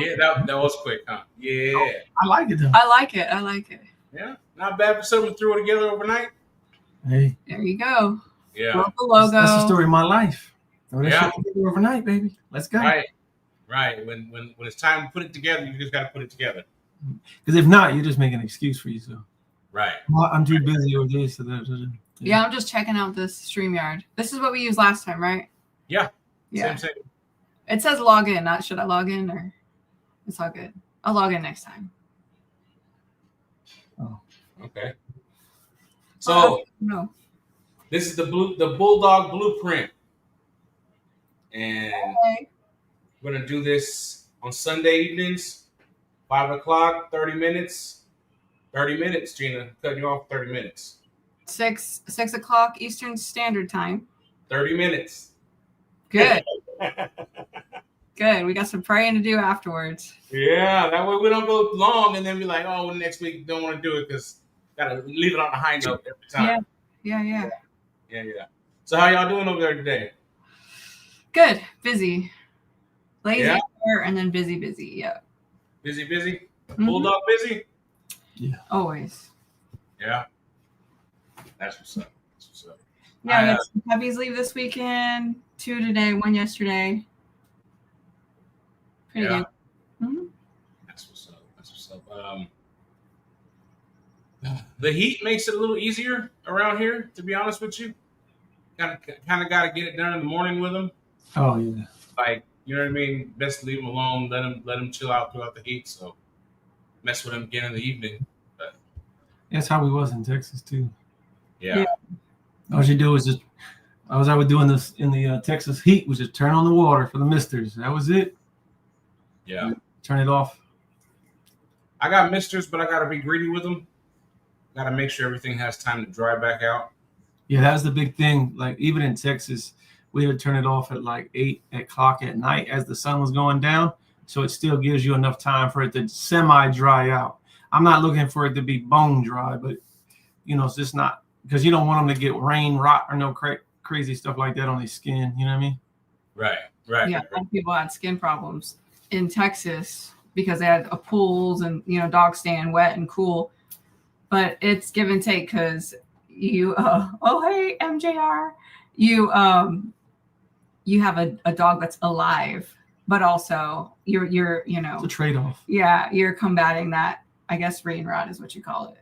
Yeah, that was quick, huh? Yeah. I like it though. I like it. Yeah, not bad for someone threw it together overnight. Hey, there you go. Yeah, Love the logo. That's the story of my life. Throw that Yeah. shit together overnight, baby. Let's go. Right. When it's time to put it together, you just got to put it together. Because if not, you're just making an excuse for yourself. Right. Well, I'm too busy or this or that. Yeah, I'm just checking out this StreamYard. This is what we used last time, right? Yeah. Yeah. Same. It says log in. Not should I log in or it's all good. I'll log in next time. Oh. Okay. So no. This is the Bulldogge Blueprint, and we're gonna do this on Sunday evenings, 5 o'clock, 30 minutes. 30 minutes, Gina. Cutting you off 30 minutes. 6 o'clock Eastern Standard Time. 30 minutes. Good. Good. We got some praying to do afterwards. Yeah, that way we don't go long and then be like, oh, next week don't want to do it because gotta leave it on a high note every time. Yeah. So how y'all doing over there today? Good. Busy. Lazy Yeah. and then busy. Yeah. Busy? Mm-hmm. Bulldog busy? Yeah. Always. Yeah. That's what's up. Yeah, we had some puppies leave this weekend. 2 today, 1 yesterday. Pretty good. Mm-hmm. That's what's up. The heat makes it a little easier around here, to be honest with you. Kind of got to get it done in the morning with them. Oh yeah. Like, you know what I mean? Best to leave them alone. Let them chill out throughout the heat. So mess with them again in the evening. But that's how we was in Texas too. Yeah. All you do is just, I would doing this in the Texas heat, was just turn on the water for the misters. That was it. Yeah. Turn it off. I got misters, but I got to be greedy with them. Got to make sure everything has time to dry back out. Yeah, that was the big thing. Like even in Texas, we had to turn it off at like 8 o'clock at night as the sun was going down. So it still gives you enough time for it to semi-dry out. I'm not looking for it to be bone dry, but it's just not, because you don't want them to get rain, rot, or no crazy stuff like that on their skin. You know what I mean? Right. Yeah, a lot of people had skin problems in Texas because they had pools and dogs staying wet and cool. But it's give and take because you hey MJR, you have a dog that's alive, but also you're it's a trade-off. Yeah, you're combating that, I guess rain rot is what you call it.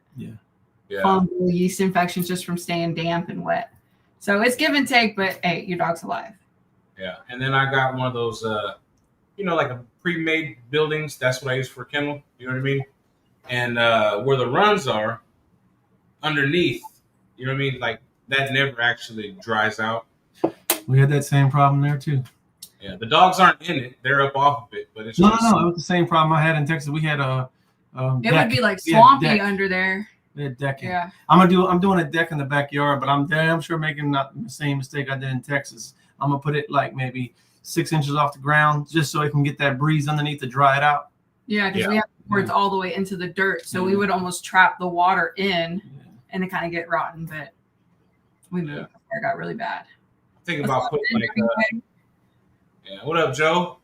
Yeah. Fungal yeast infections just from staying damp and wet. So it's give and take, but hey, your dog's alive. Yeah. And then I got one of those like a pre-made buildings. That's what I use for Kennel. You know what I mean? And where the runs are underneath, you know what I mean? Like that never actually dries out. We had that same problem there too. Yeah, the dogs aren't in it; they're up off of it. But it's no. It was the same problem I had in Texas. We had a it deck. would be like swampy under there. We had decking. Yeah, I'm doing a deck in the backyard, but I'm damn sure making not the same mistake I did in Texas. I'm gonna put it like maybe 6 inches off the ground, just so it can get that breeze underneath to dry it out. Yeah, because we have boards all the way into the dirt, so we would almost trap the water in, and it kind of get rotten. But we moved. It got really bad. Thinking about putting what up, Joe?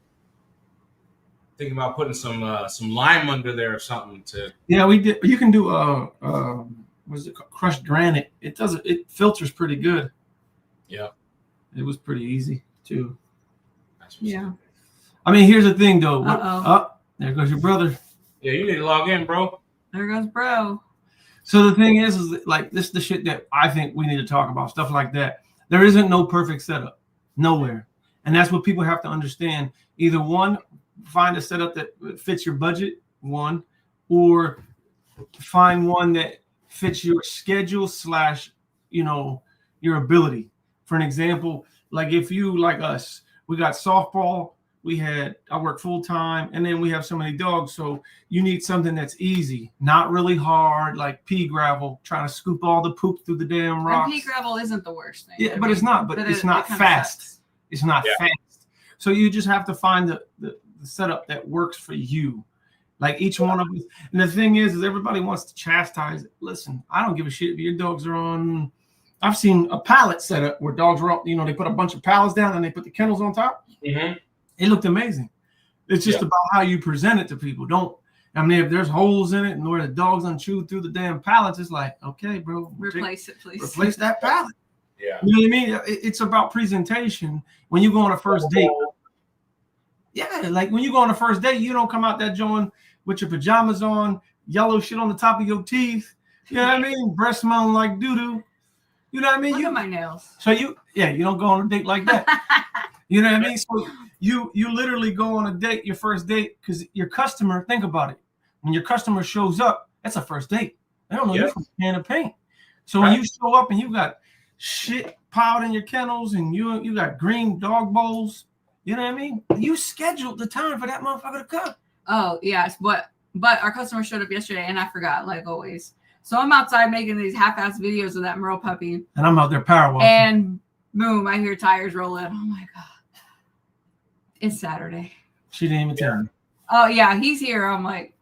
Thinking about putting some lime under there or something to. Yeah, we did. You can do what is it called? Crushed granite. It filters pretty good. Yeah, it was pretty easy too. Yeah. I mean, here's the thing though. Oh, there goes your brother. Yeah, you need to log in, bro. There goes bro. So the thing is like this is the shit that I think we need to talk about, stuff like that. There isn't no perfect setup, nowhere. And that's what people have to understand. Either one, find a setup that fits your budget, one, or find one that fits your schedule / your ability. For an example, like if you, like us, we got softball, I work full time, and then we have so many dogs. So you need something that's easy, not really hard, like pea gravel, trying to scoop all the poop through the damn rocks. And pea gravel isn't the worst thing. Yeah, but it's not. But it's not fast. It's not fast. So you just have to find the setup that works for you. Like each one of us. And the thing is everybody wants to chastise it. Listen, I don't give a shit if your dogs are on. I've seen a pallet setup where dogs were, they put a bunch of pallets down and they put the kennels on top. Mm-hmm. It looked amazing. It's just about how you present it to people. I mean, if there's holes in it and where the dog's unchewed through the damn pallets, it's like, okay, bro. Replace it, please. Replace that pallet. Yeah. You know what I mean? It's about presentation. When you go on a first date. Yeah, like when you go on a first date, you don't come out that joint with your pajamas on, yellow shit on the top of your teeth. You know what I mean? Breath smelling like doo-doo. You know what I mean? Look at my nails. So you don't go on a date like that. You know what I mean? So you literally go on a date, your first date, because your customer, think about it. When your customer shows up, that's a first date. They don't know you from a can of paint. So when you show up and you got shit piled in your kennels and you got green dog bowls, you know what I mean? You scheduled the time for that motherfucker to come. Oh, yes. But our customer showed up yesterday and I forgot, like always. So I'm outside making these half-ass videos of that Merle puppy. And I'm out there power walking. And boom, I hear tires rolling. Oh my God. It's Saturday. She didn't even tell me. Oh yeah, he's here. I'm like,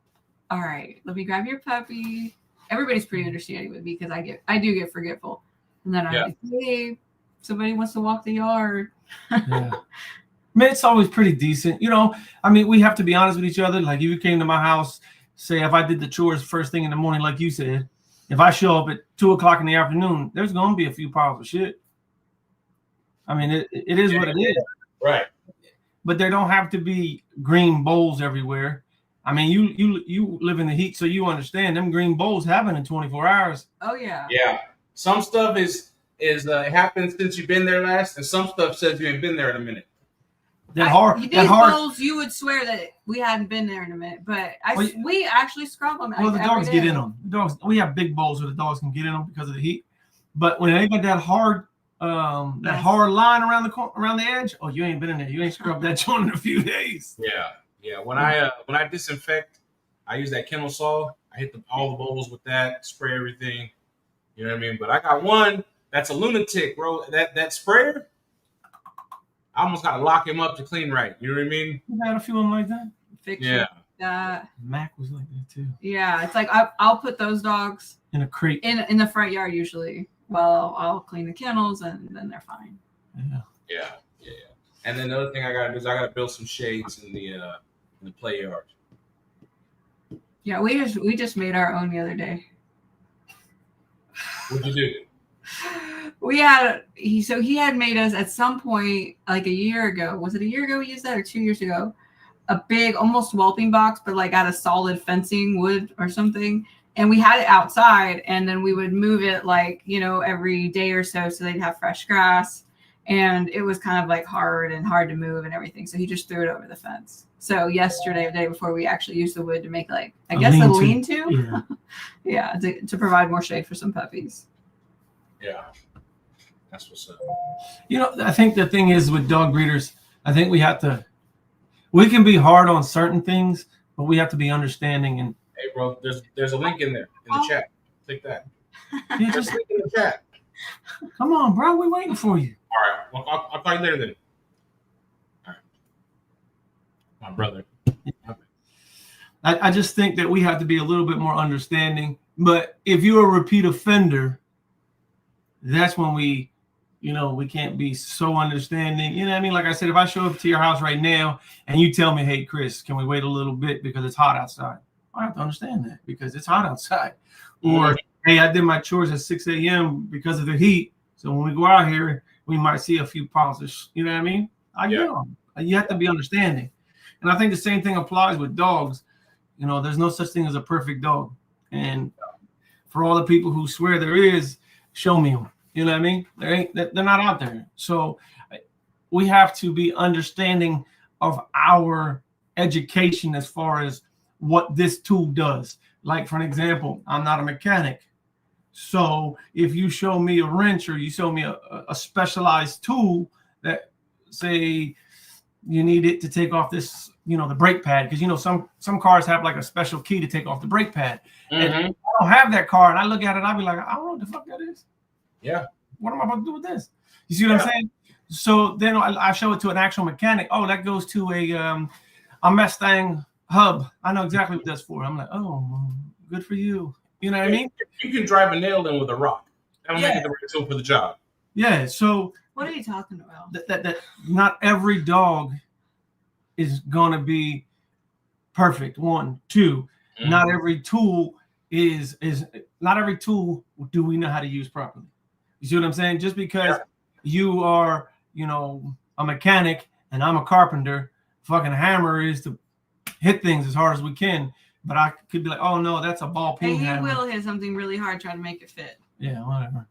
all right, let me grab your puppy. Everybody's pretty understanding with me because I do get forgetful. And then I'm like, hey, somebody wants to walk the yard. Yeah. I mean, it's always pretty decent. You know, I mean, we have to be honest with each other. Like if you came to my house, say if I did the chores first thing in the morning, like you said, if I show up at 2:00 in the afternoon, there's going to be a few piles of shit. I mean, it is what it is. Right. But there don't have to be green bowls everywhere. I mean, you live in the heat, so you understand them green bowls happen in 24 hours. Oh yeah. Yeah. Some stuff is happened since you've been there last, and some stuff says you ain't been there in a minute. These bowls, you would swear that we hadn't been there in a minute, but we actually scrub them. Well, the dogs get in them. We have big bowls where the dogs can get in them because of the heat. But when they got that hard hard line around the edge, oh, you ain't been in there. You ain't scrubbed that joint in a few days. Yeah. When I disinfect, I use that Kennel saw. I hit all the bowls with that, spray everything. You know what I mean? But I got one that's a lunatic, bro. That sprayer, I almost got to lock him up to clean right. You know what I mean? You had a few of them like that? Fiction. Yeah. Mac was like that too. Yeah, it's like I'll put those dogs in a crate in the front yard usually. Well, I'll clean the kennels and then they're fine. Yeah. And then the other thing I gotta do is I gotta build some shades in the play yard. Yeah, we just made our own the other day. What'd you do? He had made us at some point like a year ago. Was it a year ago we used that or 2 years ago? A big almost Welping box, but like out of solid fencing wood or something. And we had it outside, and then we would move it like, every day or so they'd have fresh grass. And it was kind of like hard to move and everything. So he just threw it over the fence. So yesterday, the day before, we actually used the wood to make like, I guess a lean-to. Yeah, to provide more shade for some puppies. Yeah, that's what's up. I think the thing is with dog breeders, I think we can be hard on certain things, but we have to be understanding. And hey, bro, there's a link in there in the chat. Click that. Yeah, just link in the chat. Come on, bro, we're waiting for you. All right, well, I'll call you later then. All right, my brother. I just think that we have to be a little bit more understanding. But if you're a repeat offender, that's when we can't be so understanding. You know what I mean? Like I said, if I show up to your house right now and you tell me, hey, Chris, can we wait a little bit because it's hot outside? I have to understand that because it's hot outside. Or, hey, I did my chores at 6 a.m. because of the heat. So when we go out here, we might see a few piles of, you know what I mean? You have to be understanding. And I think the same thing applies with dogs. There's no such thing as a perfect dog. And for all the people who swear there is, show me them. You know what I mean? They're not out there. So we have to be understanding of our education as far as what this tool does. Like, for an example, I'm not a mechanic. So if you show me a wrench or you show me a specialized tool that, say, you need it to take off this, the brake pad, because, some cars have like a special key to take off the brake pad. And I don't have that car, and I look at it, I'll be like, I don't know what the fuck that is. Yeah. What am I about to do with this? You see what I'm saying? So then I show it to an actual mechanic. Oh, that goes to a Mustang hub. I know exactly what that's for. I'm like, oh, good for you. You know what I mean? You can drive a nail in with a rock. That'll make it the right tool for the job. Yeah. So what are you talking about? That not every dog is going to be perfect. 1, 2. Not every tool is not every tool do we know how to use properly. You see what I'm saying? Just because you are, you know, a mechanic and I'm a carpenter, fucking hammer is to hit things as hard as we can. But I could be like, oh no, that's a ball peen hammer. And you will hit something really hard trying to make it fit. Yeah, whatever.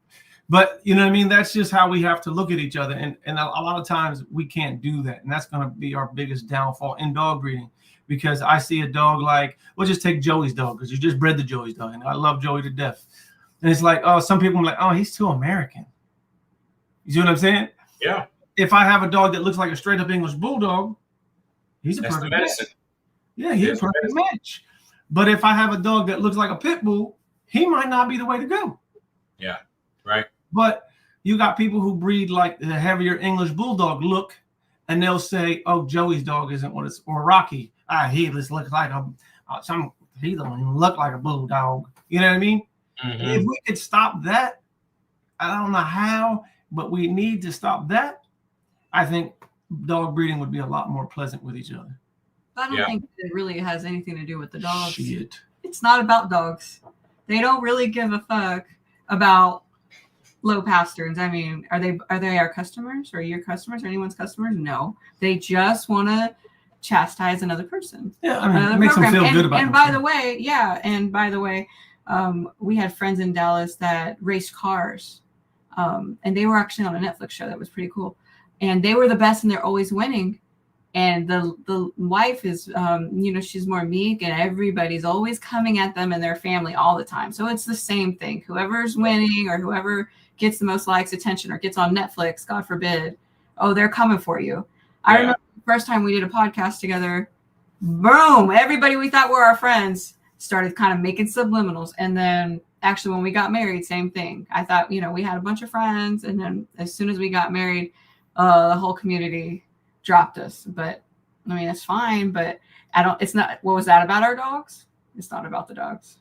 But you know what I mean? That's just how we have to look at each other. And a lot of times we can't do that. And that's going to be our biggest downfall in dog breeding. Because I see a dog like, we'll just take Joey's dog, because you just bred the Joey's dog. And I love Joey to death. And it's like, oh, some people are like, oh, he's too American. You see what I'm saying? Yeah. If I have a dog that looks like a straight up English Bulldog, he's a perfect match. Yeah, he's a perfect match. But if I have a dog that looks like a pit bull, he might not be the way to go. Yeah, right. But you got people who breed like the heavier English Bulldog look, and they'll say, oh, Joey's dog isn't what it's, or Rocky. He just looks like he don't even look like a bulldog. You know what I mean? Mm-hmm. If we could stop that, I don't know how, but we need to stop that. I think dog breeding would be a lot more pleasant with each other. I don't think it really has anything to do with the dogs. Shit. It's not about dogs. They don't really give a fuck about low pasterns. I mean, are they our customers? Or your customers? Or anyone's customers? No. They just want to chastise another person. Yeah, I mean, it makes them feel good about it. And by the way, we had friends in Dallas that raced cars. And they were actually on a Netflix show that was pretty cool. And they were the best and they're always winning. And the wife is, she's more meek, and everybody's always coming at them and their family all the time. So it's the same thing. Whoever's winning or whoever gets the most likes, attention, or gets on Netflix, God forbid, oh, they're coming for you. I remember the first time we did a podcast together, boom, everybody we thought were our friends started kind of making subliminals. And then actually when we got married, same thing. I thought, we had a bunch of friends. And then as soon as we got married, the whole community dropped us. But I mean, it's fine, but it's not, what was that about our dogs? It's not about the dogs.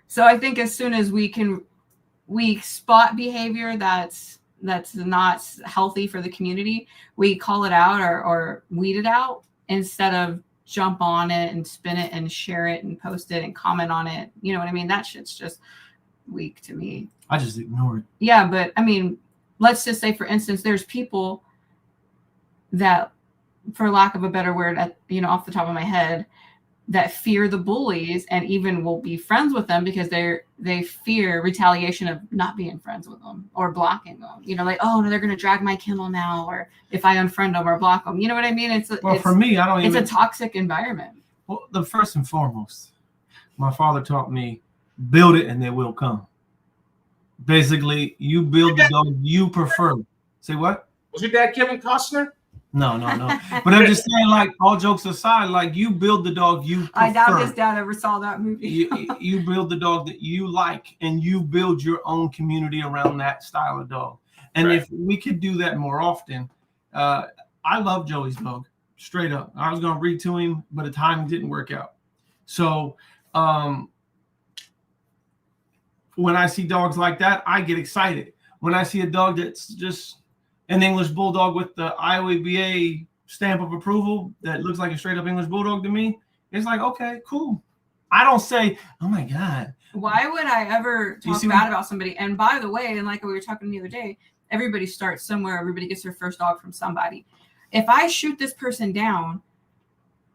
So I think as soon as we spot behavior that's not healthy for the community, we call it out or weed it out instead of jump on it and spin it and share it and post it and comment on it. You know what I mean? That shit's just weak to me. I just ignore it. Yeah, but I mean, let's just say, for instance, there's people that, for lack of a better word, off the top of my head, that fear the bullies and even will be friends with them because they fear retaliation of not being friends with them or blocking them. Like, oh no, they're going to drag my kennel now, or if I unfriend them or block them. You know what I mean? For me, it's a toxic environment. Well, the first and foremost, my father taught me, build it and they will come. Basically, you build the dog you prefer. Say what? Was your dad Kevin Costner? No. But I'm just saying, like, all jokes aside, like, you build the dog you prefer. I doubt his dad ever saw that movie. you build the dog that you like, and you build your own community around that style of dog. And if we could do that more often, I love Joey's dog, straight up. I was going to read to him, but the timing didn't work out. So when I see dogs like that, I get excited. When I see a dog that's just an English Bulldog with the IOABA stamp of approval that looks like a straight up English Bulldog to me, it's like, okay, cool. I don't say, oh my God. Why would I ever talk bad about somebody? And by the way, and like we were talking the other day, everybody starts somewhere. Everybody gets their first dog from somebody. If I shoot this person down,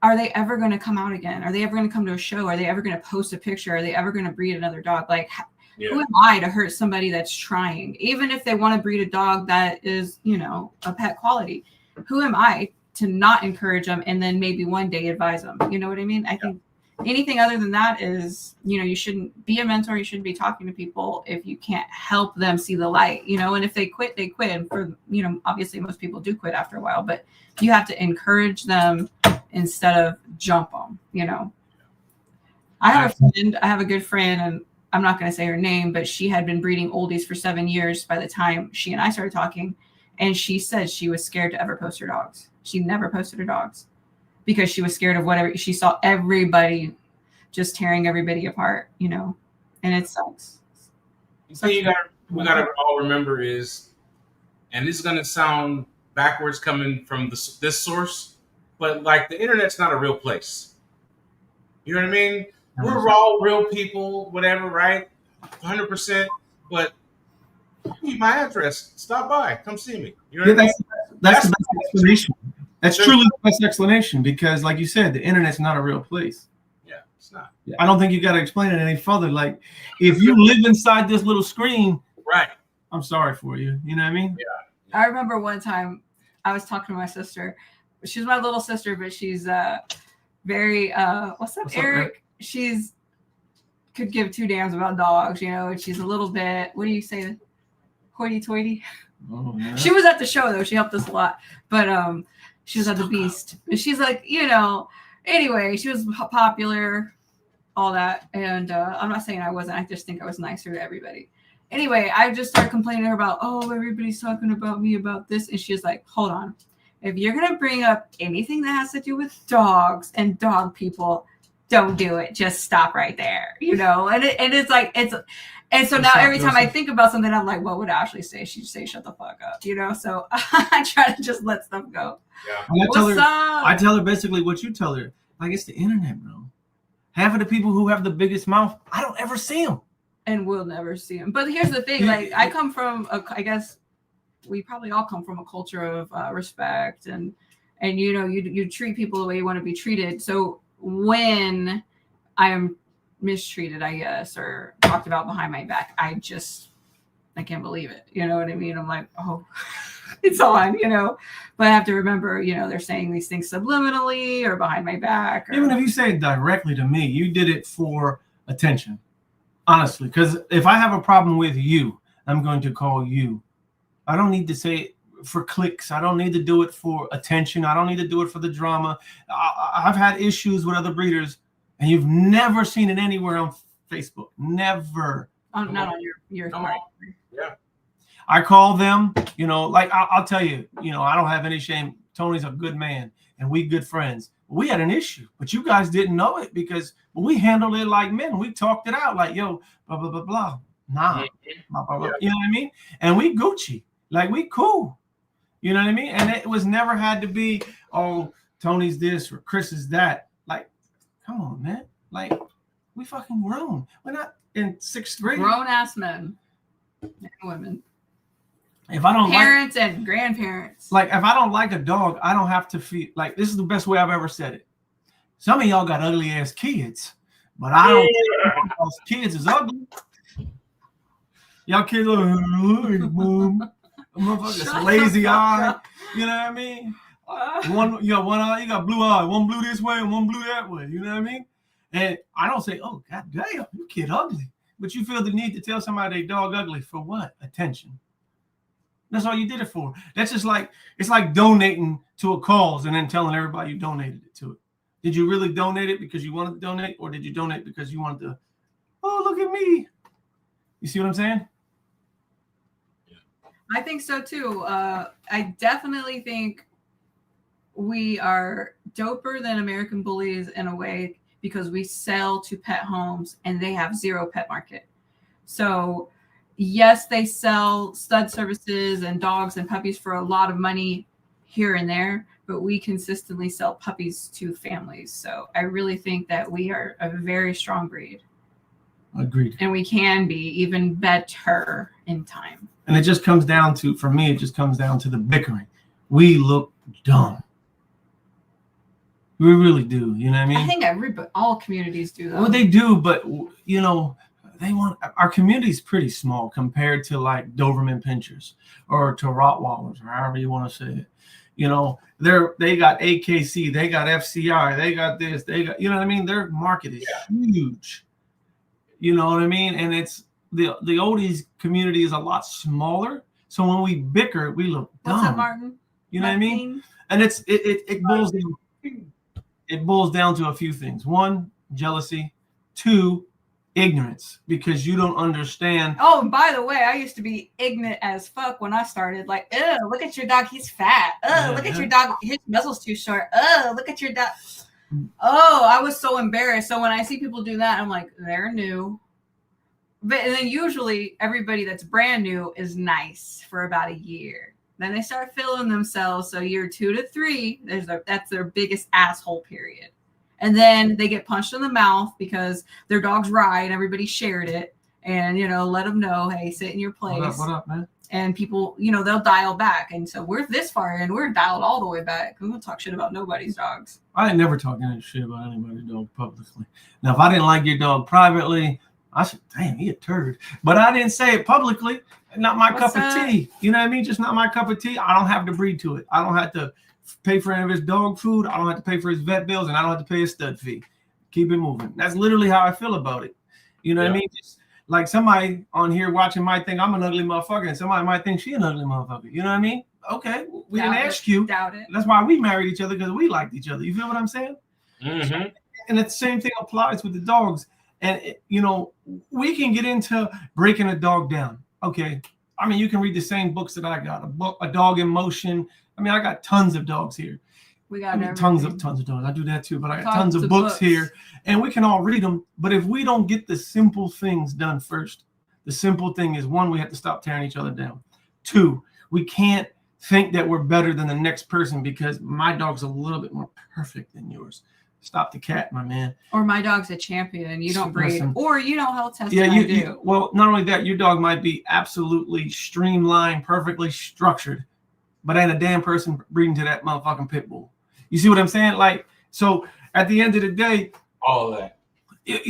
are they ever going to come out again? Are they ever going to come to a show? Are they ever going to post a picture? Are they ever going to breed another dog? Like, who am I to hurt somebody that's trying? Even if they want to breed a dog that is, a pet quality, who am I to not encourage them and then maybe one day advise them? You know what I mean? I think anything other than that is, you shouldn't be a mentor. You shouldn't be talking to people if you can't help them see the light, and if they quit, they quit. And for, obviously most people do quit after a while, but you have to encourage them instead of jump them, I have a good friend, and I'm not going to say her name, but she had been breeding oldies for 7 years by the time she and I started talking. And she said she was scared to ever post her dogs. She never posted her dogs because she was scared of whatever. She saw everybody just tearing everybody apart, and it sucks. The thing we got to all remember is, and this is going to sound backwards coming from this source, but like the internet's not a real place. You know what I mean? We're all real people, whatever, right? 100%. But give me my address. Stop by. Come see me. You know what I mean? That's the best explanation. That's truly the best explanation because, like you said, the internet's not a real place. Yeah, it's not. I don't think you got to explain it any further. Like, if you live inside this little screen, right? I'm sorry for you. You know what I mean? Yeah. I remember one time I was talking to my sister. She's my little sister, but she's very what's up, Eric? She's could give two damns about dogs, you know, and she's a little bit, what do you say, hoity-toity? Oh, yeah. She was at the show though, she helped us a lot, but she was at the Beast, and she's like, you know, anyway, she was popular, all that, and I'm not saying I wasn't, I just think I was nicer to everybody. Anyway, I just started complaining to her about, oh, everybody's talking about me about this, and she's like, hold on, if you're gonna bring up anything that has to do with dogs and dog people, don't do it. Just stop right there, you know. And it's like and so now every time I think about something, I'm like, what would Ashley say? She'd say, shut the fuck up, you know. So I try to just let stuff go. Yeah. I tell her basically what you tell her. Like, it's the internet, bro. Half of the people who have the biggest mouth, I don't ever see them, and we'll never see them. But here's the thing: like, I come from, I guess we probably all come from a culture of respect, and you know, you treat people the way you want to be treated. So when I am mistreated, I guess, or talked about behind my back, I can't believe it. You know what I mean? I'm like, oh, it's on, you know. But I have to remember, you know, they're saying these things subliminally or behind my back. Or, even if you say it directly to me, you did it for attention, honestly. Because if I have a problem with you, I'm going to call you. I don't need to say it for clicks. I don't need to do it for attention. I don't need to do it for the drama. I've had issues with other breeders, and you've never seen it anywhere on Facebook. Never. Not on your part. Yeah. I call them, you know, like I'll tell you, you know, I don't have any shame. Tony's a good man, and we good friends. We had an issue, but you guys didn't know it because we handled it like men. We talked it out like, yo, blah, blah, blah, blah. Nah. Blah, blah, blah. You know what I mean? And we Gucci. Like, we cool. You know what I mean? And it was never had to be, oh, Tony's this or Chris is that. Like, come on, man. Like, we fucking grown. We're not in 6th grade. Grown-ass men and women. If I don't parents and grandparents. Like, if I don't like a dog, I don't have to feel like, this is the best way I've ever said it. Some of y'all got ugly ass kids, but I don't think those kids is ugly. Y'all kids are like, mom. Motherfucker's lazy eye. You know what I mean? One eye, you got blue eye, one blue this way and one blue that way. You know what I mean? And I don't say, oh, god damn, you kid ugly. But you feel the need to tell somebody they dog ugly for what? Attention. That's all you did it for. That's just like, it's like donating to a cause and then telling everybody you donated it to it. Did you really donate it because you wanted to donate, or did you donate because you wanted to, oh, look at me? You see what I'm saying? I think so too. I definitely think we are doper than American bullies in a way because we sell to pet homes and they have zero pet market. So yes, they sell stud services and dogs and puppies for a lot of money here and there, but we consistently sell puppies to families. So I really think that we are a very strong breed. Agreed. And we can be even better in time. And it just comes down to, for me, it just comes down to the bickering. We look dumb. We really do. You know what I mean? I think all communities do that. Well, they do, but, you know, our community's pretty small compared to like Doberman Pinschers or to Rottweilers or however you want to say it. You know, they got AKC, they got FCI, they got this, they got, you know what I mean? Their market is huge. You know what I mean? And it's, the oldies community is a lot smaller, so when we bicker, we look dumb. What's up, Martin? You know what I mean? And it boils down to a few things. 1, jealousy. 2, ignorance, because you don't understand. Oh, and by the way, I used to be ignorant as fuck when I started. Like, oh, look at your dog, he's fat. Oh, look at your dog, his muzzle's too short. Oh, look at your dog. Oh, I was so embarrassed. So when I see people do that, I'm like, they're new. But and then usually everybody that's brand new is nice for about a year. Then they start feeling themselves. So year 2 to 3, that's their biggest asshole period. And then they get punched in the mouth because their dog's right. Everybody shared it. And, let them know, hey, sit in your place. What up, man? And people, they'll dial back. And so we're this far in. We're dialed all the way back. We don't talk shit about nobody's dogs. I ain't never talking any shit about anybody's dog publicly. Now, if I didn't like your dog privately, I said, damn, he a turd. But I didn't say it publicly. Not my cup of tea. You know what I mean? Just not my cup of tea. I don't have to breed to it. I don't have to pay for any of his dog food. I don't have to pay for his vet bills, and I don't have to pay his stud fee. Keep it moving. That's literally how I feel about it. You know what I mean? Just like somebody on here watching might think I'm an ugly motherfucker, and somebody might think she an ugly motherfucker. You know what I mean? Okay, we didn't ask you. Doubt it. That's why we married each other, because we liked each other. You feel what I'm saying? Mm-hmm. And the same thing applies with the dogs. And, we can get into breaking a dog down. Okay. I mean, you can read the same books that I got. A Dog in Motion. I mean, I got tons of dogs here. We got tons of dogs. I do that too, but I got tons of books here, and we can all read them. But if we don't get the simple things done first, the simple thing is, 1, we have to stop tearing each other down. 2, we can't think that we're better than the next person because my dog's a little bit more perfect than yours. Stop the cat, my man. Or my dog's a champion and you don't breed. Or you don't health test. Yeah, you well, not only that, your dog might be absolutely streamlined, perfectly structured, but ain't a damn person breeding to that motherfucking pit bull. You see what I'm saying? Like, so at the end of the day, all of that.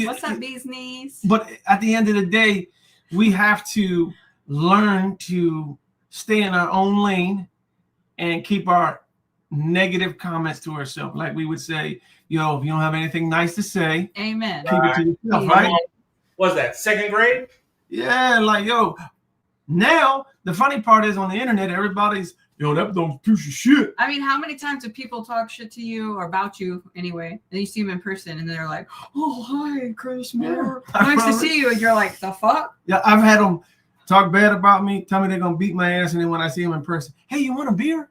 What's up, bee's knees? But at the end of the day, we have to learn to stay in our own lane and keep our negative comments to ourselves. Like we would say, yo, if you don't have anything nice to say, amen. Keep it to yourself, right? What's that, 2nd grade? Yeah, like, yo, now the funny part is on the internet, everybody's, yo, that dog's a piece of shit. I mean, how many times do people talk shit to you or about you anyway? And you see them in person and they're like, oh, hi, Chris Moore. Yeah, nice to see you. And you're like, the fuck? Yeah, I've had them talk bad about me, tell me they're going to beat my ass. And then when I see them in person, hey, you want a beer?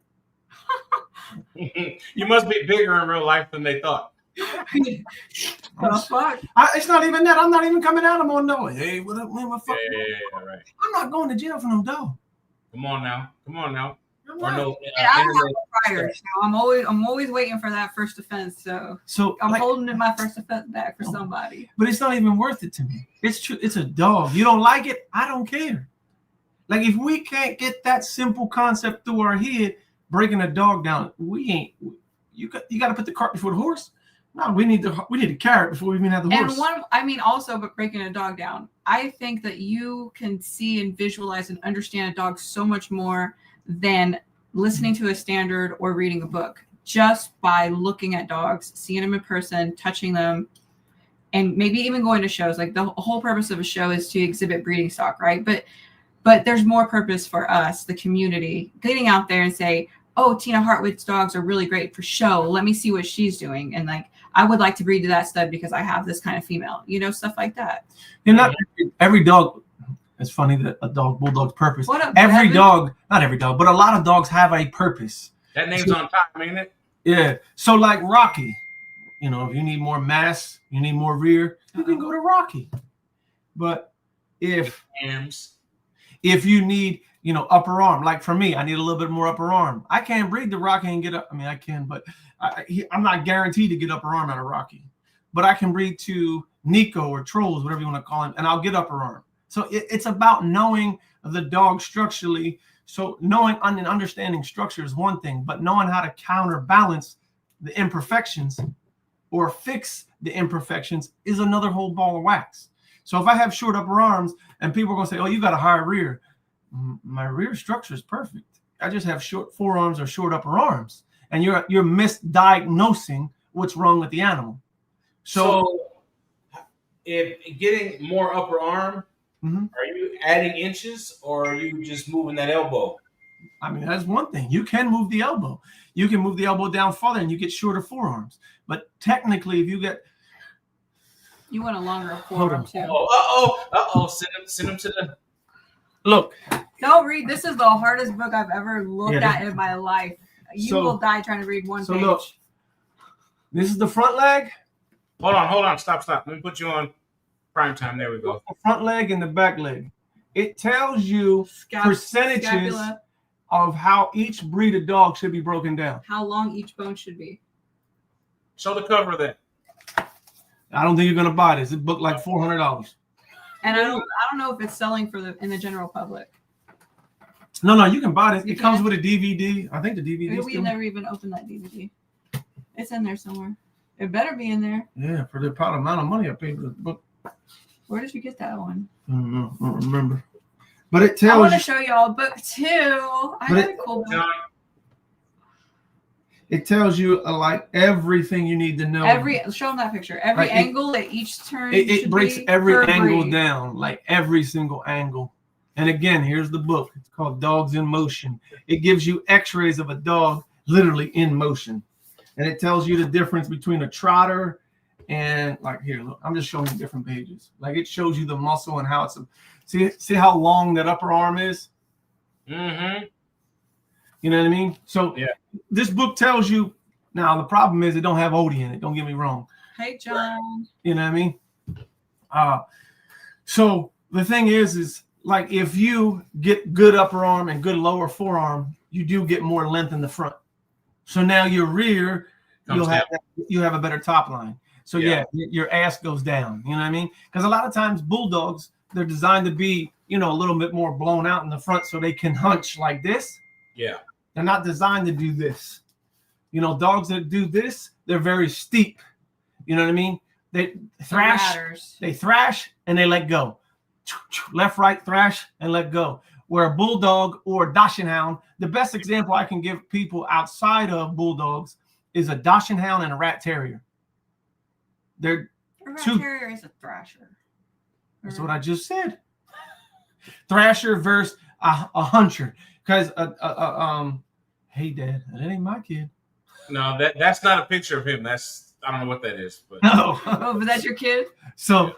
You must be bigger in real life than they thought. The fuck? It's not even that. I'm not even coming at them on no. Hey, what up, man? What fuck? Yeah, right. I'm not going to jail for no dog. Come on now. Or no, I don't have priors, so I'm always waiting for that first offense. So I'm holding in my first offense back for somebody. But it's not even worth it to me. It's true. It's a dog. You don't like it? I don't care. Like, if we can't get that simple concept through our head, breaking a dog down, we ain't. You got to put the cart before the horse. No, we need the carrot before we even have the horse. And also, but breaking a dog down, I think that you can see and visualize and understand a dog so much more than listening to a standard or reading a book, just by looking at dogs, seeing them in person, touching them, and maybe even going to shows. Like, the whole purpose of a show is to exhibit breeding stock, right? But there's more purpose for us, the community, getting out there and say, oh, Tina Hartwick's dogs are really great for show. Let me see what she's doing. And like, I would like to breed to that stud because I have this kind of female, stuff like that. And not every dog. It's funny that a bulldog's purpose. What up, every dog, not every dog, but a lot of dogs have a purpose. That name's on top, ain't it? Yeah. So like Rocky, if you need more mass, you need more rear, you can go to Rocky. But if you need, upper arm, like for me, I need a little bit more upper arm. I can't breed the Rocky and get up. I mean, I can, but I'm not guaranteed to get upper arm out of Rocky. But I can breed to Nico or Trolls, whatever you want to call him, and I'll get upper arm. So it's about knowing the dog structurally. So knowing and understanding structure is one thing, but knowing how to counterbalance the imperfections or fix the imperfections is another whole ball of wax. So if I have short upper arms and people are going to say, oh, you got a high rear. My rear structure is perfect. I just have short forearms or short upper arms. And you're misdiagnosing what's wrong with the animal. So if getting more upper arm, are you adding inches or are you just moving that elbow? I mean, that's one thing. You can move the elbow. You can move the elbow down farther and you get shorter forearms. But technically, if you get... You want a longer forearm, too. Send him to the... Look. Don't read. This is the hardest book I've ever looked at in my life. You will die trying to read one page. Look, this is the front leg. Hold on. Stop. Let me put you on prime time. There we go. The front leg and the back leg. It tells you percentages. Scapula. of how each breed of dog should be broken down. How long each bone should be. Show the cover of that. I don't think you're gonna buy this. It's book like $400. And I don't know if it's selling in the general public. No, you can buy this. You It comes can? with a DVD. I think the DVD. We've never even opened that DVD. It's in there somewhere. It better be in there. Yeah, for the amount of money I paid for the book. Where did you get that one? I don't know. I don't remember. But it I tells want to you. show y'all a book too. I got a cool book. It tells you like everything you need to know. Show them that picture. Every Like angle at each turn. It breaks every per angle breed. down, like every single angle. And again, here's the book. It's called Dogs in Motion. It gives you x-rays of a dog literally in motion. And it tells you the difference between a trotter and like here, look, I'm just showing you different pages. Like it shows you the muscle and how it's see how long that upper arm is? Mm-hmm. You know what I mean? So yeah. This book tells you. Now the problem is it don't have Odie in it. Don't get me wrong. Hey, John. You know what I mean? So the thing is like if you get good upper arm and good lower forearm, you do get more length in the front. So now your rear, you have a better top line. So yeah, your ass goes down. You know what I mean? Because a lot of times bulldogs, they're designed to be, a little bit more blown out in the front so they can hunch like this. Yeah. They're not designed to do this. Dogs that do this, they're very steep. You know what I mean? They thrash and they let go. Left, right, thrash and let go. Where a bulldog or a Dachshund, the best example I can give people outside of bulldogs is a Dachshund and a rat terrier. A rat terrier is a thrasher. That's what I just said. Thrasher versus a huncher. Because hey Dad, that ain't my kid. No, that's not a picture of him. I don't know what that is, but no. Oh, but that's your kid? So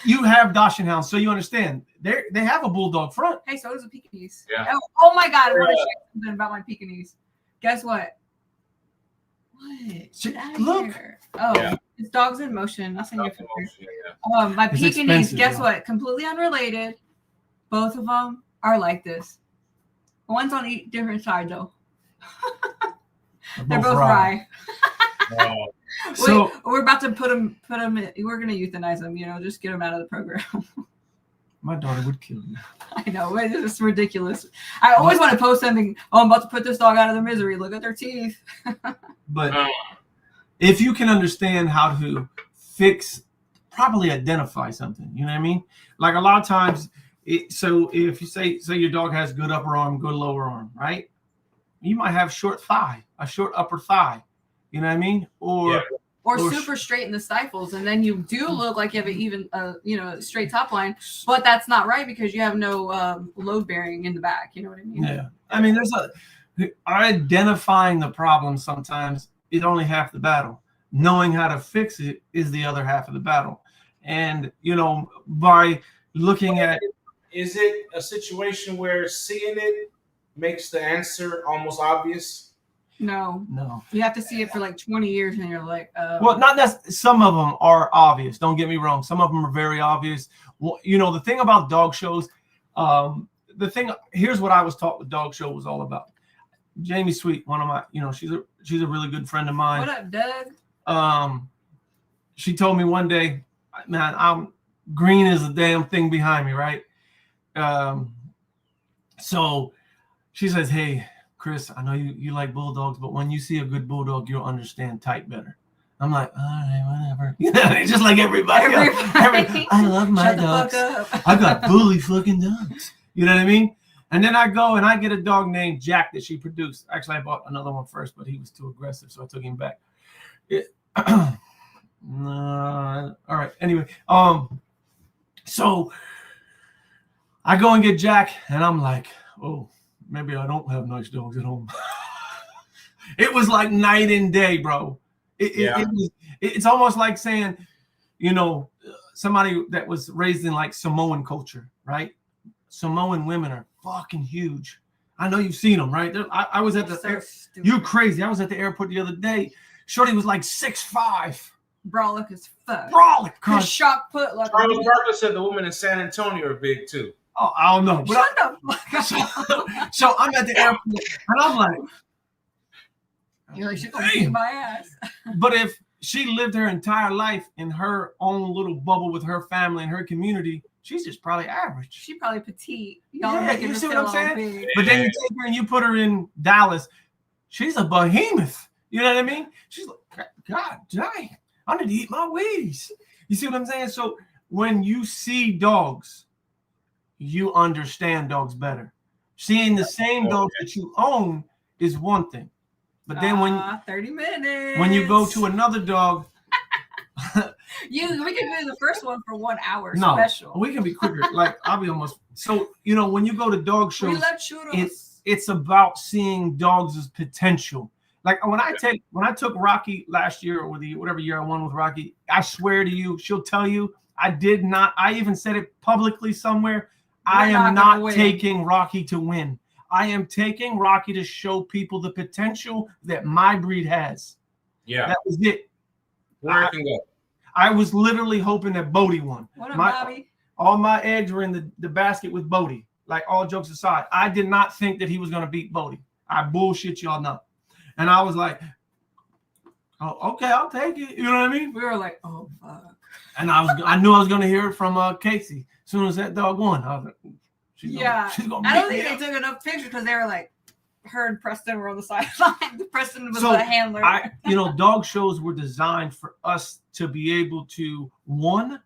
you have Dachshund, so you understand. They have a bulldog front. Hey, so does a Pekingese. Yeah. Oh my God, I want to share something about my Pekingese. Guess what? What? Get out of Look. here. Oh, yeah. It's Dogs in Motion. I'll send you a picture. Yeah. My It's Pekingese, expensive, guess though. what? Completely unrelated. Both of them are like this. One's on each different side though. They're both rye. Wow. So we're about to put them in, we're going to euthanize them, just get them out of the program. my daughter would kill you. I know, it's ridiculous. I always want to post something. Oh, I'm about to put this dog out of their misery. Look at their teeth. But if you can understand how to properly identify something, you know what I mean? Like a lot of times, so if you say your dog has good upper arm, good lower arm, right? You might have short thigh, a short upper thigh. You know what I mean? Or super straight in the stifles, and then you do look like you have an even, straight top line, but that's not right because you have no load bearing in the back. You know what I mean? Yeah. I mean, identifying the problem sometimes is only half the battle. Knowing how to fix it is the other half of the battle. And, by looking at... Is it a situation where seeing it makes the answer almost obvious? No. You have to see it for like 20 years and you're like, well, not that some of them are obvious. Don't get me wrong. Some of them are very obvious. Well, the thing about dog shows, here's what I was taught the dog show was all about. Jamie Sweet, one of my, she's a really good friend of mine. What up, Doug? She told me one day, man, I'm green as the damn thing behind me, right? So she says, hey, Chris, I know you like bulldogs, but when you see a good bulldog, you'll understand type better. I'm like, all right, whatever. Just like everybody. I love my dogs. I got bully fucking dogs. You know what I mean? And then I go and I get a dog named Jack that she produced. Actually, I bought another one first, but he was too aggressive, so I took him back. All right. Anyway, so I go and get Jack, and I'm like, oh, maybe I don't have nice dogs at home. It was like night and day, bro. It's almost like saying, somebody that was raised in like Samoan culture, right? Samoan women are fucking huge. I know you've seen them, right? I was at the you're crazy. I was at the airport the other day. Shorty was like 6'5". Brolic as fuck. Brolic. Shock put like. Charles Barkley said the women in San Antonio are big too. Oh, I don't know. But Shut the fuck up. so I'm at the airport, and I'm like, You're like, she's gonna beat my ass. but if she lived her entire life in her own little bubble with her family and her community, she's just probably average. She probably petite. Y'all are Yeah, making you her see what feel I'm all saying? big. But then you take her and you put her in Dallas, she's a behemoth. You know what I mean? She's like, God dang, I need to eat my Wheaties. You see what I'm saying? So when you see dogs, you understand dogs better. Seeing the same dogs that you own is one thing. But then when 30 minutes. When you go to another dog, we can do the first one for 1 hour no, special. we can be quicker. Like I'll be almost. So when you go to dog shows, We love churros. it's about seeing dogs' potential. Like when I took Rocky last year, or whatever year I won with Rocky, I swear to you, she'll tell you I did not. I even said it publicly somewhere. I am not taking Rocky to win. I am taking Rocky to show people the potential that my breed has. Yeah. That was it. Where it can go. I was literally hoping that Bodie won. What up, Bobby? All my eggs were in the basket with Bodie. Like, all jokes aside, I did not think that he was going to beat Bodie. I bullshit y'all know. And I was like, oh, okay, I'll take it. You know what I mean? We were like, oh, fuck. And I knew I was going to hear it from Casey. As soon as that dog won, I was like, she's gonna I don't think they took enough pictures because they were like, her and Preston were on the sideline. Preston was the handler. Dog shows were designed for us to be able to, one,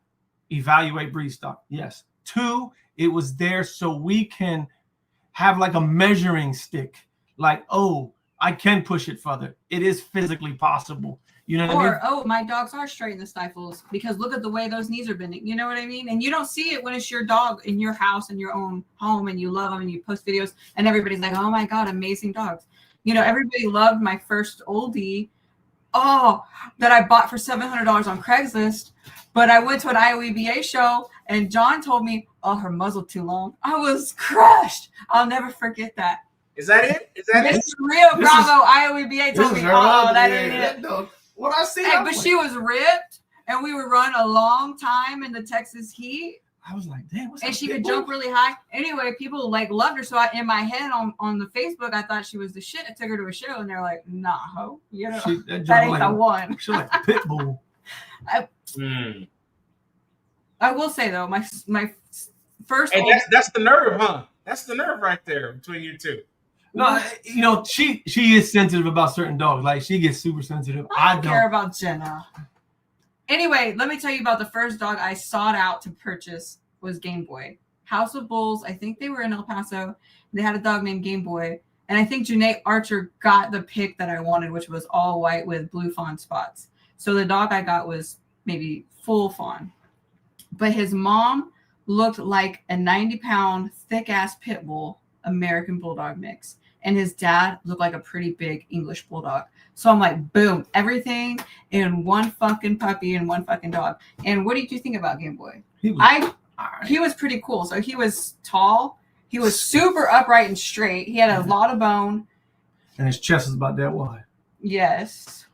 evaluate breed stock. Yes. Two, it was there so we can have like a measuring stick. Like, oh, I can push it further. It is physically possible. You know what I mean? Oh, my dogs are straight in the stifles because look at the way those knees are bending. You know what I mean? And you don't see it when it's your dog in your house, in your own home, and you love them and you post videos and everybody's like, oh my God, amazing dogs. Everybody loved my first oldie. That I bought for $700 on Craigslist. But I went to an IOEBA show and John told me, oh, her muzzle too long. I was crushed. I'll never forget that. Is that it? Mr. Rio Bravo IOEBA told me, that ain't it. What I see, but she was ripped, and we would run a long time in the Texas heat. I was like, damn, and she could jump really high. Anyway, people loved her. So in my head on the Facebook, I thought she was the shit. I took her to a show, and they're like, nah, ho, that ain't the one. She's like a pit bull. I will say though, my first. Hey, that's the nerve, huh? That's the nerve right there between you two. No, she is sensitive about certain dogs. Like, she gets super sensitive. I don't care about Jenna. Anyway, let me tell you about the first dog I sought out to purchase was Game Boy. House of Bulls. I think they were in El Paso. They had a dog named Game Boy. And I think Janae Archer got the pick that I wanted, which was all white with blue fawn spots. So the dog I got was maybe full fawn. But his mom looked like a 90-pound, thick-ass pit bull American Bulldog mix. And his dad looked like a pretty big English Bulldog. So I'm like, boom, everything in one fucking puppy and one fucking dog. And what did you think about Game Boy? He was pretty cool. So he was tall. He was super upright and straight. He had a lot of bone. And his chest is about that wide. Yes.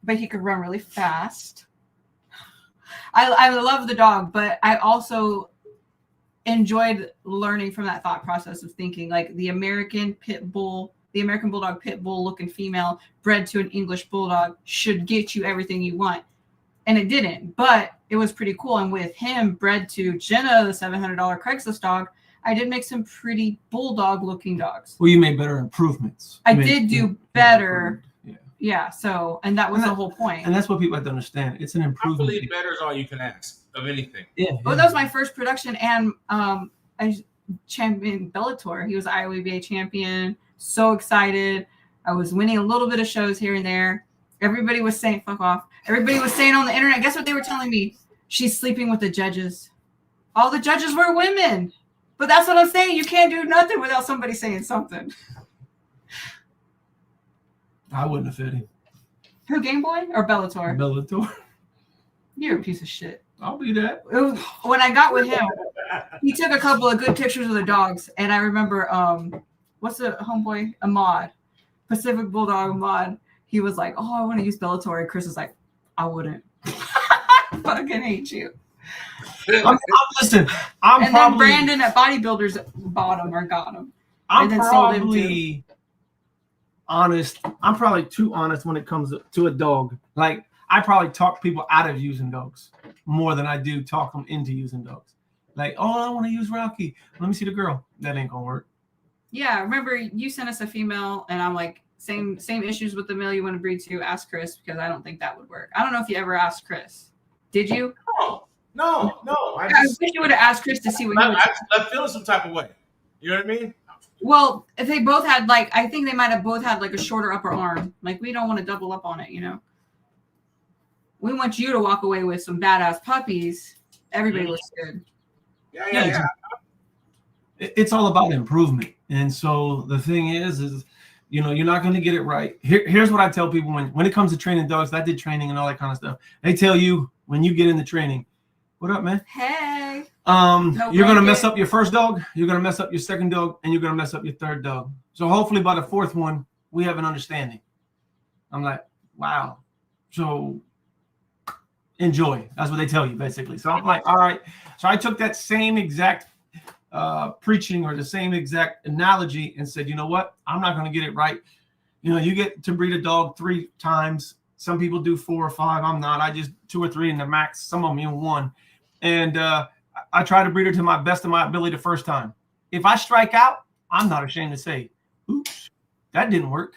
But he could run really fast. I love the dog, but I also enjoyed learning from that thought process of thinking like the American Bulldog pit bull looking female bred to an English Bulldog should get you everything you want. And it didn't, but it was pretty cool. And with him bred to Jenna, the $700 Craigslist dog, I did make some pretty Bulldog looking dogs. Well, you made better improvements. I did do better. Yeah. So, and that was the whole point. And that's what people have to understand. It's an improvement. I believe better is all you can ask of anything. Yeah. Well, that was my first production, and I championed Bellator. He was IOEBA champion. So excited. I was winning a little bit of shows here and there. Everybody was saying, fuck off. Everybody was saying on the internet, guess what they were telling me? She's sleeping with the judges. All the judges were women. But that's what I'm saying. You can't do nothing without somebody saying something. I wouldn't have fit him. Who, Game Boy or Bellator? Bellator. You're a piece of shit. I'll be that. When I got with him, he took a couple of good pictures of the dogs. And I remember, what's the homeboy? Ahmad. Pacific Bulldog Ahmad. He was like, oh, I want to use Bellator. And Chris was like, I wouldn't. I fucking hate you. Listen, and then Brandon at Bodybuilders bought him or got him. I'm probably honest. I'm probably too honest when it comes to a dog. Like, I probably talk people out of using dogs more than I do talk them into using dogs. Like, oh, I want to use Rocky. Let me see the girl. That ain't gonna work. Yeah, remember you sent us a female, and I'm like, same issues with the male you want to breed to. Ask Chris, because I don't think that would work. I don't know if you ever asked Chris. Did you? No. I wish you would have asked Chris to see what I feel some type of way. You know what I mean? Well, if they both had I think they might have both had a shorter upper arm. Like, we don't want to double up on it, you know. We want you to walk away with some badass puppies. Everybody looks good. Yeah. It's all about improvement. And so the thing is, you know, you're not going to get it right. Here's what I tell people when it comes to training dogs. I did training and all that kind of stuff. They tell you when you get into training, what up, man? Hey. You're going to mess up your first dog. You're going to mess up your second dog, and you're going to mess up your third dog. So hopefully by the fourth one, we have an understanding. I'm like, wow. So enjoy. That's what they tell you, basically. So I'm like, all right. So I took that same exact preaching or the same exact analogy and said, you know what? I'm not going to get it right. You know, you get to breed a dog 3 times. Some people do 4 or 5. I'm not. I just 2 or 3 in the max. Some of them in 1. And I try to breed her to my best of my ability the first time. If I strike out, I'm not ashamed to say, oops, that didn't work.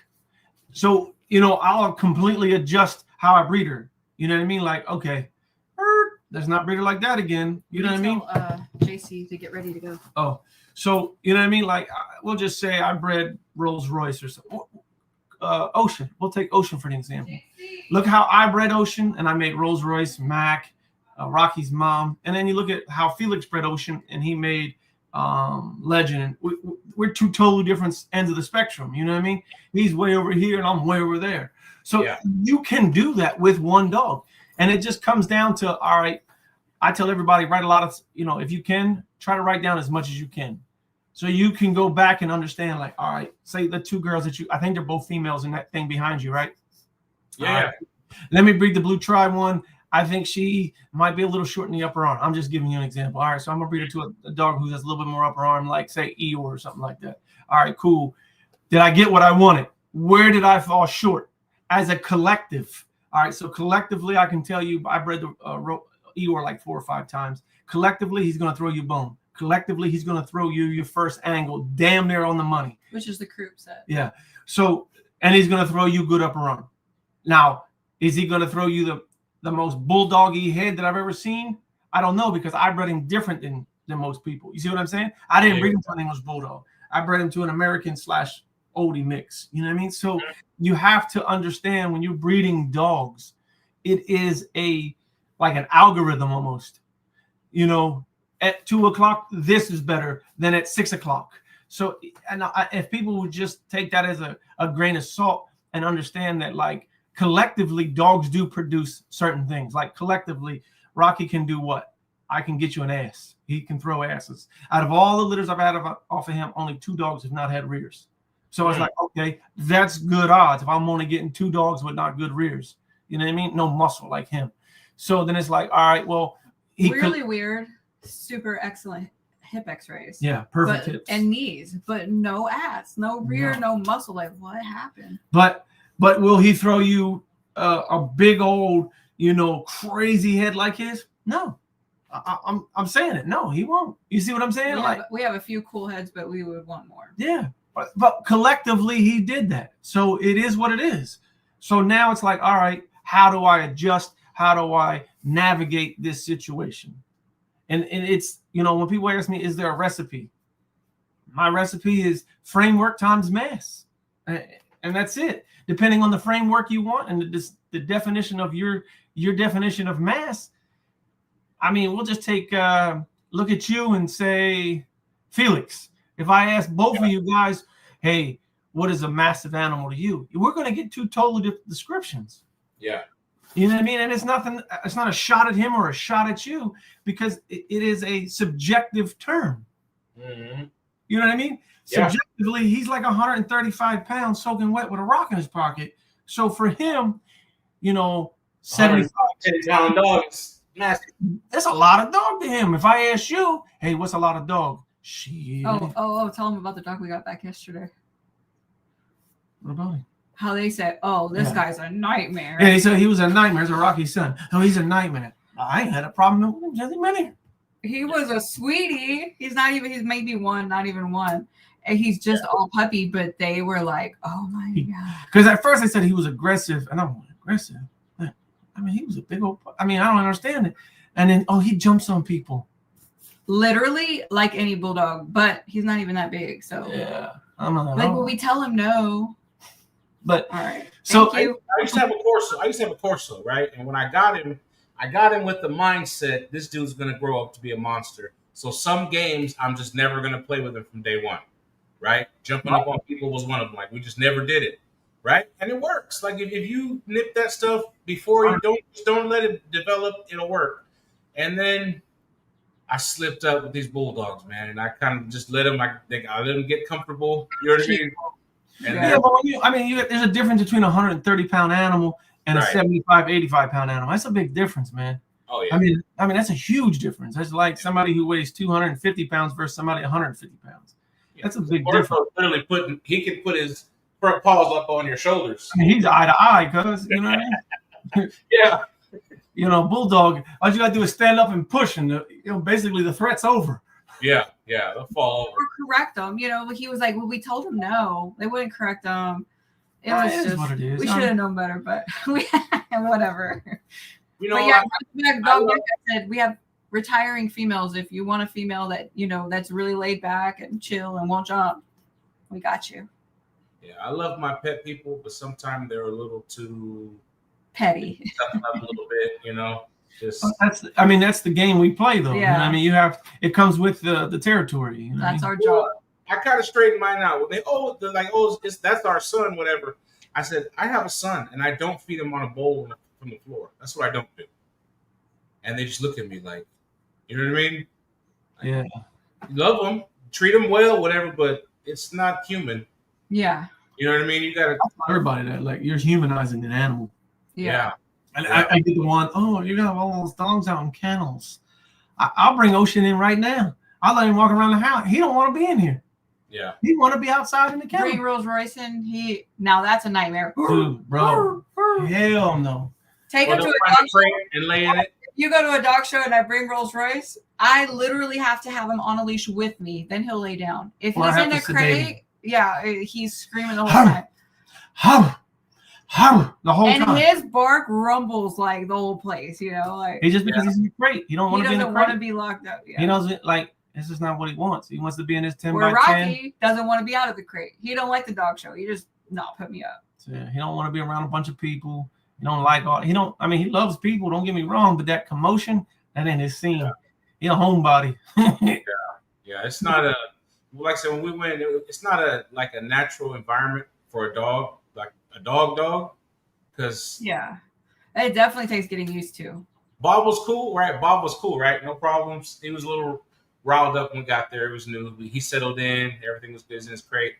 So, you know, I'll completely adjust how I breed her. You know what I mean? Like, okay, let's not breed her like that again. You know what I mean? JC to get ready to go. Oh, so you know what I mean? Like, we'll just say I bred Rolls Royce or something. Ocean. We'll take Ocean for an example. Look how I bred Ocean, and I made Rolls Royce, Mac, Rocky's mom, and then you look at how Felix bred Ocean, and he made Legend. We're 2 totally different ends of the spectrum. You know what I mean? He's way over here, and I'm way over there. So you can do that with one dog, and it just comes down to, all right. I tell everybody, write a lot of, you know, if you can, try to write down as much as you can. So you can go back and understand, like, all right, say the 2 girls that I think they're both females in that thing behind you, right? Yeah. Right. Let me breed the Blue Tribe one. I think she might be a little short in the upper arm. I'm just giving you an example. All right, so I'm going to breed her to a dog who has a little bit more upper arm, like, say, Eeyore or something like that. All right, cool. Did I get what I wanted? Where did I fall short? As a collective. All right, so collectively, I can tell you I bred the Eeyore like 4 or 5 times. Collectively, he's going to throw you bone. Collectively, he's going to throw you your first angle, damn near on the money. Which is the croup set. Yeah. So, and he's going to throw you good upper arm. Now, is he going to throw you the most bulldoggy head that I've ever seen? I don't know, because I bred him different than most people. You see what I'm saying? I didn't breed him to an English bulldog. I bred him to an American / oldie mix. You know what I mean? So you have to understand when you're breeding dogs, it is like an algorithm almost. You know, at 2 o'clock, this is better than at 6 o'clock. So, and if people would just take that as a grain of salt and understand that, like, collectively, dogs do produce certain things. Like, collectively, Rocky can do what? I can get you an ass. He can throw asses. Out of all the litters I've had off of him, only 2 dogs have not had rears. So it's like, okay, that's good odds if I'm only getting 2 dogs with not good rears. You know what I mean? No muscle like him. So then it's like, all right, well, really weird, super excellent hip x-rays. Yeah, perfect hips. And knees, but no ass, no rear, no muscle. Like, what happened? But will he throw you a big old, you know, crazy head like his? No. I'm saying it. No, he won't. You see what I'm saying? We have a few cool heads, but we would want more. Yeah. But collectively, he did that. So it is what it is. So now it's like, all right, how do I adjust? How do I navigate this situation? And it's, you know, when people ask me, is there a recipe? My recipe is framework times mass. And that's it. Depending on the framework you want and the definition of your definition of mass. I mean, we'll just take look at you and say, Felix, if I ask both of you guys, hey, what is a massive animal to you? We're going to get 2 totally different descriptions. Yeah. You know what I mean? And it's not a shot at him or a shot at you, because it is a subjective term. Mm-hmm. You know what I mean? Yeah. Subjectively, he's like 135 pounds soaking wet with a rock in his pocket. So for him, you know, 75 pound dogs. That's a lot of dog to him. If I ask you, hey, what's a lot of dog? Shit. Tell him about the dog we got back yesterday. What about him? How they said, this guy's a nightmare. Yeah, he said he was a nightmare. It's a Rocky's son. Oh, he's a nightmare. I ain't had a problem with him since he met him. He was a sweetie. He's maybe one, not even one. And he's just all puppy, but they were like, oh my God. Because at first they said he was aggressive, and I'm like, aggressive? I mean, he was a big old, I don't understand it. And then, he jumps on people. Literally like any bulldog, but he's not even that big. So yeah, I'm not like when we tell him no. But all right. So I used to have a Corso, right? And when I got him with the mindset this dude's gonna grow up to be a monster. So some games I'm just never gonna play with him from day one, right? Jumping up on people was one of them. Like we just never did it, right? And it works. Like if you nip that stuff before you don't let it develop, it'll work. And then I slipped up with these bulldogs, man, and I kind of just let them. I let them get comfortable. You know what I mean? And there's a difference between a 130-pound animal and a 75, 85-pound animal. That's a big difference, man. Oh yeah. I mean that's a huge difference. That's like somebody who weighs 250 pounds versus somebody 150 pounds. Yeah. That's a big difference. Literally he can put his front paws up on your shoulders. I mean, he's eye to eye, cuz you know what I mean? Yeah. You know, bulldog. All you gotta do is stand up and push, and basically the threat's over. Yeah, they'll fall over. Or correct them. He was like, well, we told him no. They wouldn't correct them. It was just what it is. We should have known better, but whatever. Like I said, we have retiring females. If you want a female that that's really laid back and chill and won't jump, we got you. Yeah, I love my pet people, but sometimes they're a little too petty. A little bit, Just that's the game we play, though. Yeah. It comes with the territory. That's our job. I kind of straightened mine out. They're like, that's our son, whatever. I said, I have a son, and I don't feed him on a bowl from the floor. That's what I don't do. And they just look at me like, you know what I mean? Yeah. You love them, treat them well, whatever, but it's not human. Yeah. You know what I mean? You got to everybody that like you're humanizing an animal. Yeah. And I get the one, you got all those dogs out in kennels. I'll bring Ocean in right now. I'll let him walk around the house. He don't want to be in here. Yeah. He want to be outside in the kennel. Bring Rolls Royce in. Now that's a nightmare. Dude, bro. Hell no. Take him to a dog show and lay in it. You go to a dog show and I bring Rolls Royce, I literally have to have him on a leash with me. Then he'll lay down. If he's in a crate, he's screaming the whole time. The whole time. And his bark rumbles like the whole place, like it's just because he's in the crate. He don't want to be in the crate. He doesn't want to be locked up. Yeah. He doesn't this is not what he wants. He wants to be in his 10 Where by Rocky 10. Doesn't want to be out of the crate. He don't like the dog show. He just put me up. So, he don't want to be around a bunch of people. He don't like he loves people, don't get me wrong, but that commotion, that ain't his scene. Yeah. He a homebody. Yeah, it's not like I said, when we went, it's not a natural environment for a dog, like a dog, because it definitely takes getting used to. Bob was cool, right? No problems. He was a little riled up when we got there. It was new. He settled in. Everything was good in his crate.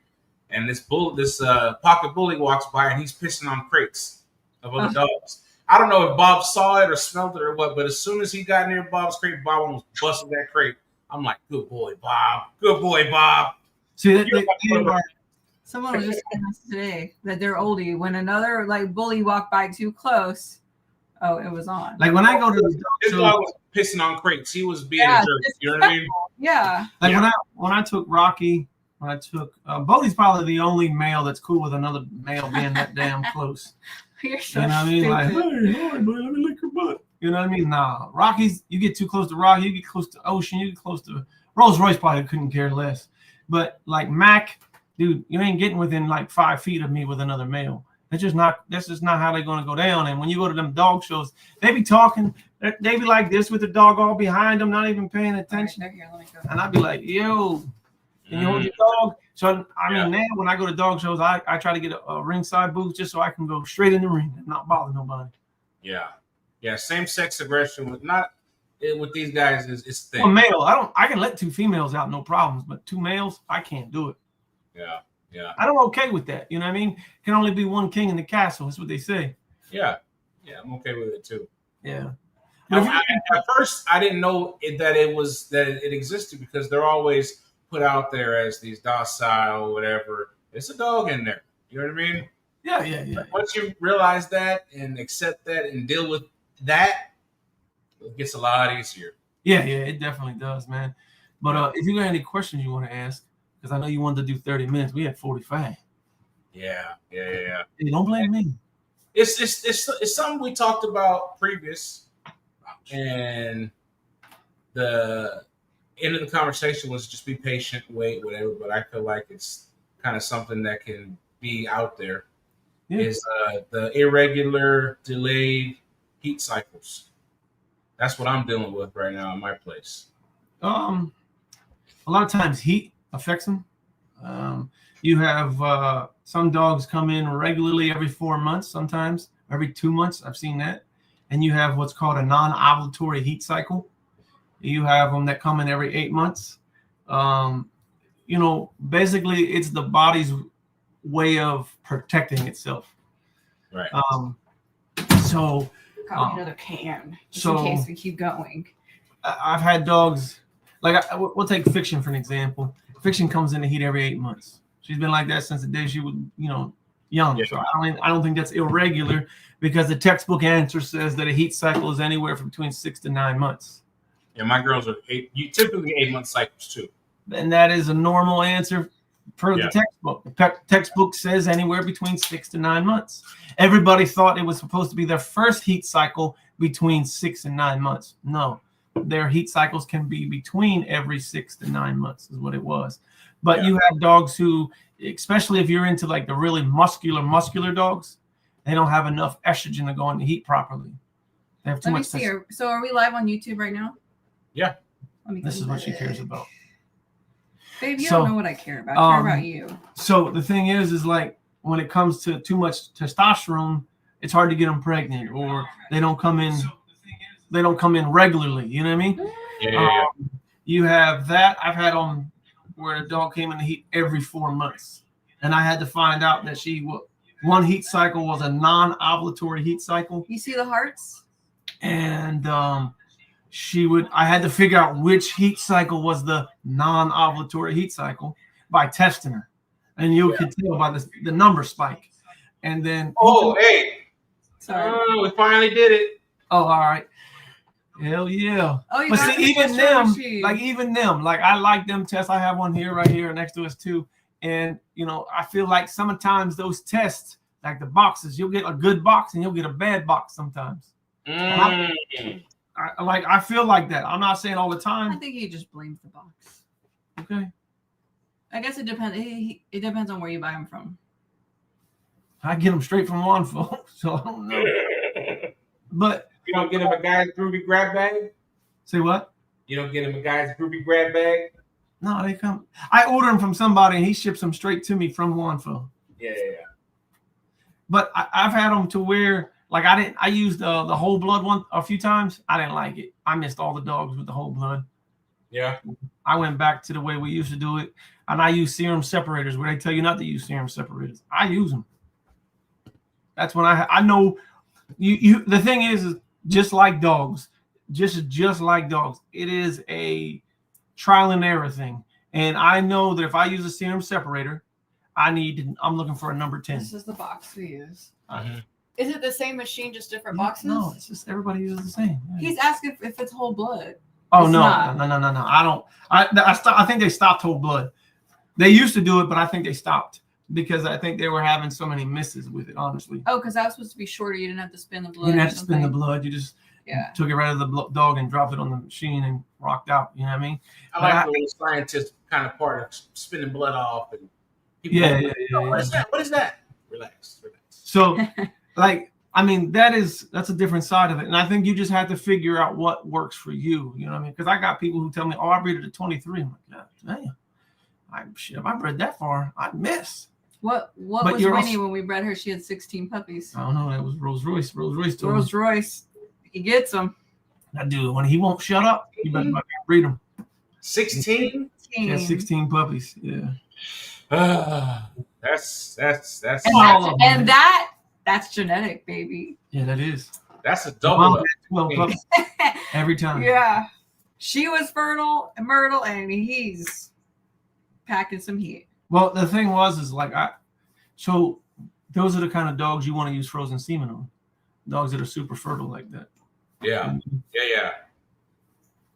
And this pocket bully walks by and he's pissing on crates of other dogs. I don't know if Bob saw it or smelled it or what, but as soon as he got near Bob's crate, Bob almost busted that crate. I'm like, good boy, Bob. Good boy, Bob. See, someone was just telling us today that they're oldie. When another bully walked by too close, it was on. Like when I go to the dog show, dog was pissing on crates. He was being a jerk. You know what I mean? Yeah. Like when I took Rocky, Bodie's probably the only male that's cool with another male being that damn close. You're so you know what I mean? Like, hey, boy, let me lick your butt. You know what I mean? Nah, Rocky's, you get too close to Rocky, you get close to Ocean, you get close to Rolls Royce, probably couldn't care less. But like Mac, dude, you ain't getting within 5 feet of me with another male. That's just not how they're gonna go down. And when you go to them dog shows, they be talking, they be like this with the dog all behind them, not even paying attention. Right, here, and I'd be like, yo, can you hold your dog? So now when I go to dog shows, I try to get a ringside booth just so I can go straight in the ring and not bother nobody. Yeah. Same-sex aggression with these guys is thing. Well, male, I can let 2 females out, no problems, but 2 males, I can't do it. Yeah. I'm okay with that. You know what I mean? Can only be one king in the castle. That's what they say. Yeah, I'm okay with it too. Yeah. At first, I didn't know that it existed because they're always put out there as these docile, whatever. It's a dog in there. You know what I mean? Yeah. But once you realize that and accept that and deal with that, it gets a lot easier. Yeah, it definitely does, man. But if you got any questions you want to ask, because I know you wanted to do 30 minutes, we had 45. Yeah. Hey, don't blame me. It's something we talked about previous, and the end of the conversation was just be patient, wait, whatever. But I feel like it's kind of something that can be out there. Yeah. Is the irregular, delayed heat cycles. That's what I'm dealing with right now in my place. A lot of times heat affects them. You have some dogs come in regularly every 4 months, sometimes every 2 months. I've seen that. And you have what's called a non-ovulatory heat cycle. You have them that come in every 8 months. Basically it's the body's way of protecting itself. Right. Got another can just in case we keep going. I've had dogs, we'll take Fiction for an example. Fiction comes in the heat every 8 months. She's been like that since the day she was, young. Yeah. So I don't think that's irregular because the textbook answer says that a heat cycle is anywhere from between 6 to 9 months. Yeah, my girls are typically 8 month cycles too. And that is a normal answer per the textbook. The textbook says anywhere between 6 to 9 months. Everybody thought it was supposed to be their first heat cycle between 6 and 9 months. No, their heat cycles can be between every 6 to 9 months is what it was. But you have dogs who, especially if you're into like the really muscular dogs, they don't have enough estrogen to go into heat properly. They have too much. Let me see. So are we live on YouTube right now? Yeah. This is what she cares about. Babe, you don't know what I care about. I care about you. So the thing is like when it comes to too much testosterone, it's hard to get them pregnant, or they don't come in regularly. You know what I mean? Yeah. You have that. I've had them where the dog came in the heat every 4 months, and I had to find out that one heat cycle was a non-ovulatory heat cycle. You see the hearts? And I had to figure out which heat cycle was the non-ovulatory heat cycle by testing her. And you could tell by the number spike. And then Sorry. We finally did it. Oh, all right. Hell yeah. Oh, you but got see, even them, I like them tests. I have one right here next to us too. And I feel like sometimes those tests, like the boxes, you'll get a good box and you'll get a bad box sometimes. I feel like that. I'm not saying all the time. I think he just blames the box. Okay. I guess it depends. It depends on where you buy them from. I get them straight from Wanfo, so I don't know. But you don't get him a guy's groovy grab bag? Say what? You don't get him a guy's groovy grab bag? No, they come. I order them from somebody and he ships them straight to me from Wanfo. Yeah. But I've had them to where I used the whole blood one a few times. I didn't like it. I missed all the dogs with the whole blood. Yeah. I went back to the way we used to do it. And I use serum separators where they tell you not to use serum separators. I use them. That's when I know you the thing is just like dogs, just like dogs. It is a trial and error thing. And I know that if I use a serum separator, I'm looking for a number 10. This is the box we use. Mm-hmm. Is it the same machine, just different boxes? No, it's just everybody uses the same. Yeah. He's asking if it's whole blood. Oh, it's no. Not. I don't. I think they stopped whole blood. They used to do it, but I think they stopped because I think they were having so many misses with it, honestly. Oh, because that was supposed to be shorter. You didn't have to spin the blood. You didn't have to spin the blood. You just took it right out of the dog and dropped it on the machine and rocked out. You know what I mean? I like the little scientist kind of part of spinning blood off. And what is that? What is that? Relax. So, that's a different side of it. And I think you just have to figure out what works for you. You know what I mean? Because I got people who tell me, I bred it at 23. I'm like, damn. If I bred that far, I'd miss. What was Winnie when we bred her? She had 16 puppies. I don't know. That was Rolls Royce. Rolls Royce. He gets them. That dude, when he won't shut up, you better breed him. 16? She has 16 puppies. Yeah. That's that's genetic, baby. Yeah, that is. That's a Mom double. had 12 puppies every time. Yeah. She was fertile, Myrtle, and he's packing some heat. Well, the thing is like so those are the kind of dogs you want to use frozen semen on. Dogs that are super fertile like that. Yeah. Yeah.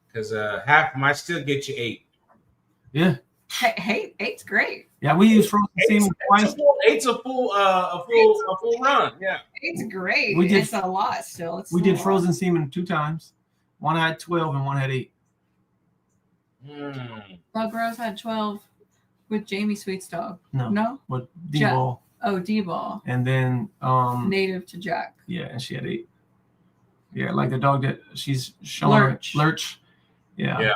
Because half might still get you 8. Yeah. Hey, 8's great. Yeah, we use frozen semen twice. 8's a full run. Yeah. 8's great. We did- It's a lot still. It's We still did a frozen lot. semen 2 times. One had 12 and one had 8. Bug Rose had 12 with Jamie Sweet's dog. No. No? With D-ball. Oh, D-ball. And then Native to Jack. yeah, and she had 8. Yeah, like the dog that she's showing Lurch. Yeah.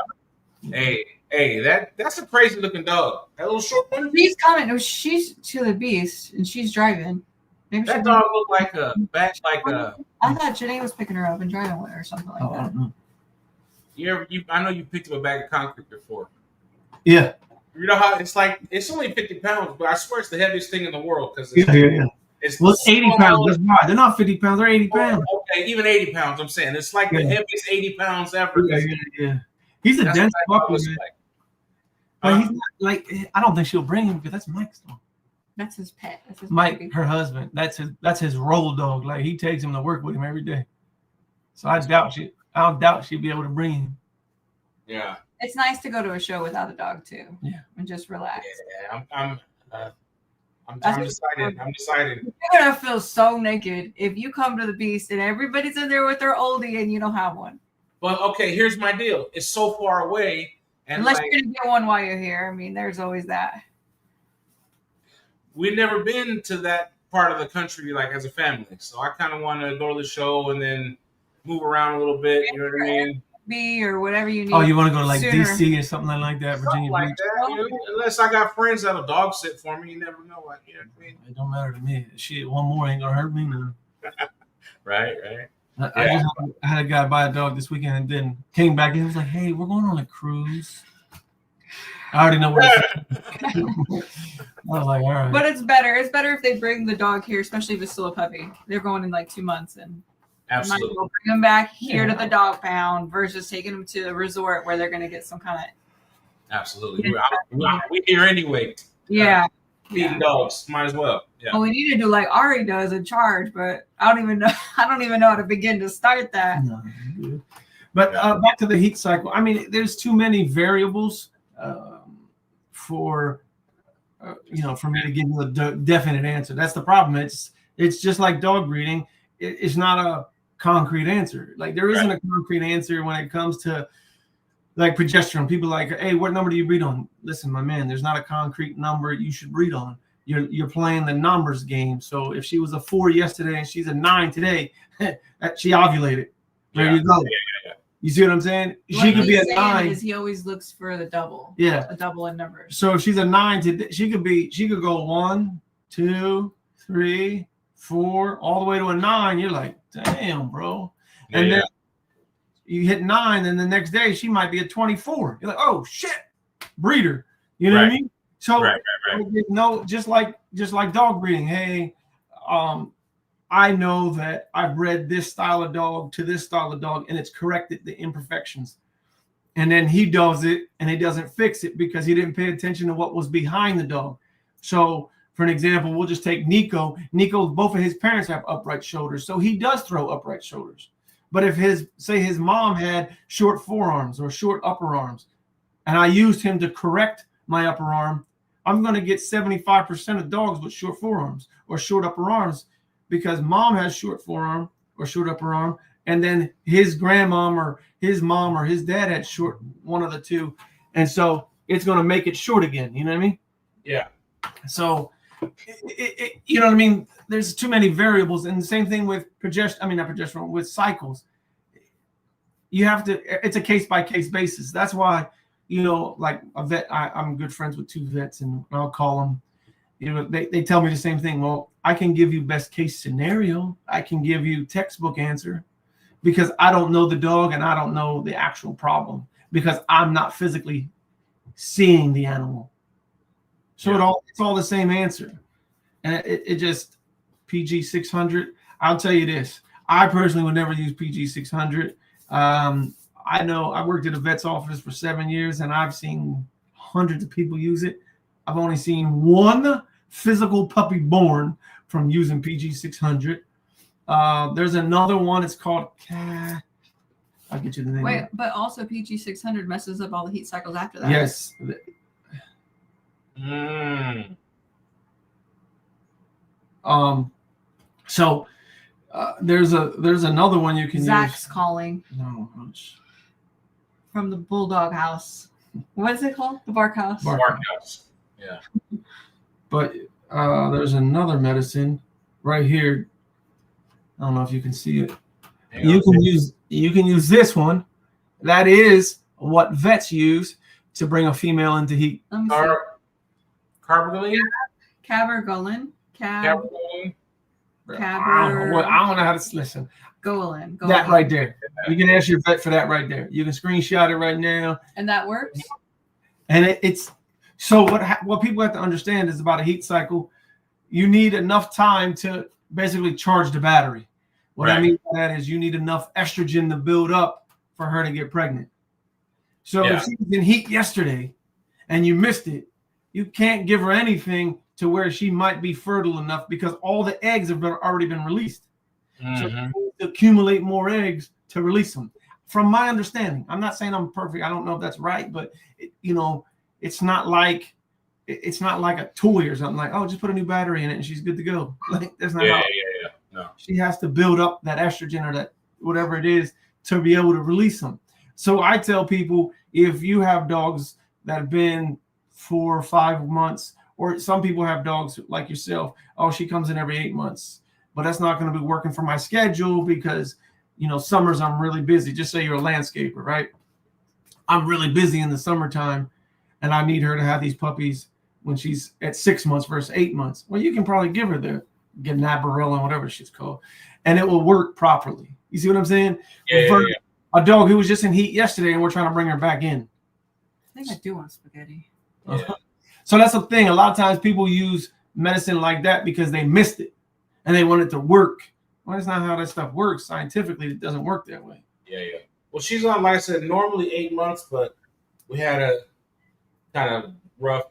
Hey, that's a crazy looking dog. That little short one. She's coming. No, she's to the beast and she's driving. Maybe That dog looked like a bat, like a. I thought Janae was picking her up and driving with her or something like Oh, I that. don't know. I know you picked up a bag of concrete before. Yeah. You know how it's like? It's only 50 pounds, but I swear it's the heaviest thing in the world because Yeah. it's Well, it's 80 pounds. That's why. They're not 50 pounds. They're 80 pounds. Okay, even 80 pounds. I'm saying it's like the heaviest 80 pounds ever. Yeah. He's a That's dense what puppy, it's man. like. But he's not like, I don't think she'll bring him because that's Mike's dog. That's his pet. That's his Mike, baby. her husband. That's his roll dog. Like he takes him to work with him every day. So I doubt she'd be able to bring him. Yeah. It's nice to go to a show without a dog too. Yeah. And just relax. Yeah, I'm That's decided. I'm decided. You're gonna feel so naked if you come to the beast and everybody's in there with their oldie and you don't have one. But okay, here's my deal. It's so far away, and Unless like, you're gonna get one while you're here. I mean, there's always that. we've never been to that part of the country like as a family, so I kind of want to go to the show and then move around a little bit. You know what I mean? Be or whatever you need. Oh, you want to go to like sooner. DC or something like that, Virginia Something like Beach? that. You know? Unless I got friends that'll dog sit for me, you never know. What you know what I mean? It don't matter to me. Shit, one more ain't gonna hurt me now. Right. I had a guy buy a dog this weekend and then came back and he was like, "Hey, we're going on a cruise." I already know what I was like, all right. But it's better. It's better if they bring the dog here, especially if it's still a puppy. They're going in like 2 months, and Absolutely. might bring them back here to the dog pound versus taking them to a resort where they're going to get some kind of Absolutely. We're here anyway. yeah. Feeding dogs, might as well. Yeah. Well, we need to do like Ari does and charge, but I don't even know how to begin to start that. No, good. But back to the heat cycle. I mean, there's too many variables for me to give you a definite answer. That's the problem. It's just like dog breeding. It's not a concrete answer. Like there isn't a concrete answer when it comes to like progesterone. People are like, hey, what number do you breed on? Listen, my man, there's not a concrete number you should breed on. You're playing the numbers game. So if she was a 4 yesterday and she's a 9 today, she ovulated. There you go. Yeah. You see what I'm saying? What She could be a he's saying 9. is he always looks for the double. Yeah. A double in numbers. So if she's a 9 today, she could go 1, 2, 3, 4, all the way to a 9. You're like, damn, bro. And then you hit 9, and the next day she might be a 24. You're like, oh shit, breeder. You know what I mean? So no, just like dog breeding. Hey, I know that I bred this style of dog to this style of dog, and it's corrected the imperfections. And then he does it, and he doesn't fix it because he didn't pay attention to what was behind the dog. So, for an example, we'll just take Nico. Nico, both of his parents have upright shoulders, so he does throw upright shoulders. But if his mom had short forearms or short upper arms, and I used him to correct my upper arm, I'm going to get 75% of dogs with short forearms or short upper arms because mom has short forearm or short upper arm, and then his grandmom or his mom or his dad had short, one of the two. And so it's going to make it short again. You know what I mean? Yeah. So, you know what I mean? There's too many variables. And the same thing with with cycles. You have to, it's a case-by-case basis. That's why, like a vet, I'm good friends with 2 vets, and I'll call them. They tell me the same thing. Well, I can give you best case scenario. I can give you textbook answer because I don't know the dog and I don't know the actual problem because I'm not physically seeing the animal. So it's all the same answer. And it just PG 600. I'll tell you this. I personally would never use PG 600. I know I worked at a vet's office for 7 years, and I've seen hundreds of people use it. I've only seen one physical puppy born from using PG 600. There's another one. It's called. I'll get you the name. Wait, but also PG 600 messes up all the heat cycles after that. Yes. So there's another one you can Zach's use. calling. No. From the Bulldog House. What is it called? The Bark House. Bark House. Yeah. But there's another medicine right here. I don't know if you can see it. You can use this one. That is what vets use to bring a female into heat. Carbagalene? Cabergoline. Cabergoline? I don't know how to listen. Golan. That right there. You can ask your vet for that right there. You can screenshot it right now. And that works? And it's so what people have to understand is about a heat cycle. You need enough time to basically charge the battery. What I mean by that is you need enough estrogen to build up for her to get pregnant. So if she was in heat yesterday and you missed it, you can't give her anything to where she might be fertile enough because all the eggs have already been released. So you need to accumulate more eggs to release them. From my understanding, I'm not saying I'm perfect. I don't know if that's right, but it's not like a toy or something like, oh, just put a new battery in it and she's good to go. Like that's not how. No. She has to build up that estrogen or that whatever it is to be able to release them. So I tell people, if you have dogs that have been 4 or 5 months, or some people have dogs like yourself, oh, she comes in every 8 months, but that's not going to be working for my schedule because, summers I'm really busy. Just say you're a landscaper, right? I'm really busy in the summertime and I need her to have these puppies when she's at 6 months versus 8 months. Well, you can probably give her the Ganabarella, whatever she's called, and it will work properly. You see what I'm saying? A dog who was just in heat yesterday and we're trying to bring her back in. I think I do want spaghetti. So that's the thing. A lot of times people use medicine like that because they missed it and they want it to work. Well, that's not how that stuff works. Scientifically, it doesn't work that way. Yeah. Well, she's on, like I said, normally 8 months, but we had a kind of rough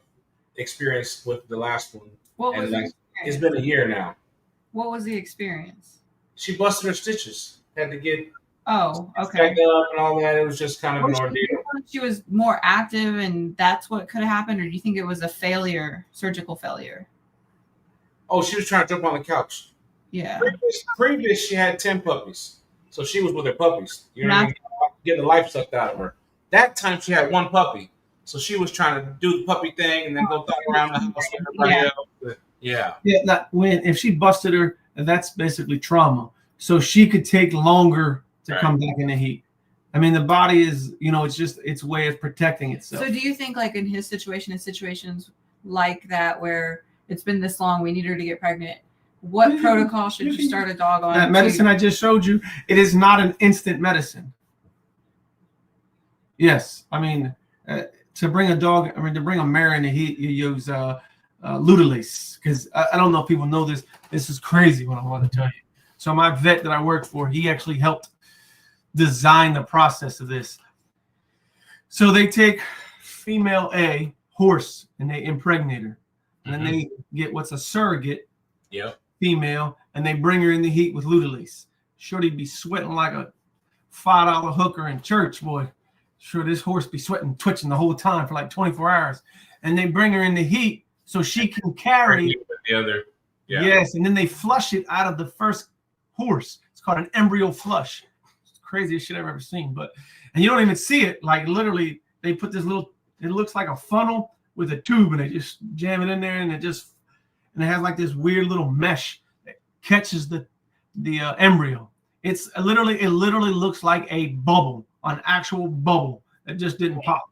experience with the last one. What was it's been a year now. What was the experience? She busted her stitches. Had to get okay. up and all that. It was just kind of an ordeal. She was more active, and that's what could have happened, or do you think it was a surgical failure? Oh, she was trying to jump on the couch. Yeah. Previous, she had 10 puppies, so she was with her puppies. You know what I mean? Getting the life sucked out of her. That time, she had 1 puppy, so she was trying to do the puppy thing and then go around the house with everybody else. Yeah. If she busted her, that's basically trauma. So she could take longer to come back in the heat. I mean, the body is, it's way of protecting itself. So do you think like in his situation, in situations like that, where it's been this long, we need her to get pregnant, what protocol should you start a dog on? That medicine I just showed you, it is not an instant medicine. Yes. I mean, to bring a mare in the heat, you use Ludolase, because I don't know if people know this. This is crazy what I want to tell you. So my vet that I worked for, he actually helped design the process of this. So they take female A horse and they impregnate her, and then they get what's a surrogate female, and they bring her in the heat with Ludolase. Shorty be sweating like a $5 hooker in church, boy. Sure, this horse be sweating, twitching the whole time for like 24 hours, and they bring her in the heat so she can carry the other. Yeah. Yes, and then they flush it out of the first horse. It's called an embryo flush. It's the craziest shit I've ever seen. And you don't even see it. Like literally, they put this little. It looks like a funnel with a tube, and they just jam it in there, and it has like this weird little mesh that catches the embryo. It literally looks like a bubble, an actual bubble that just didn't pop.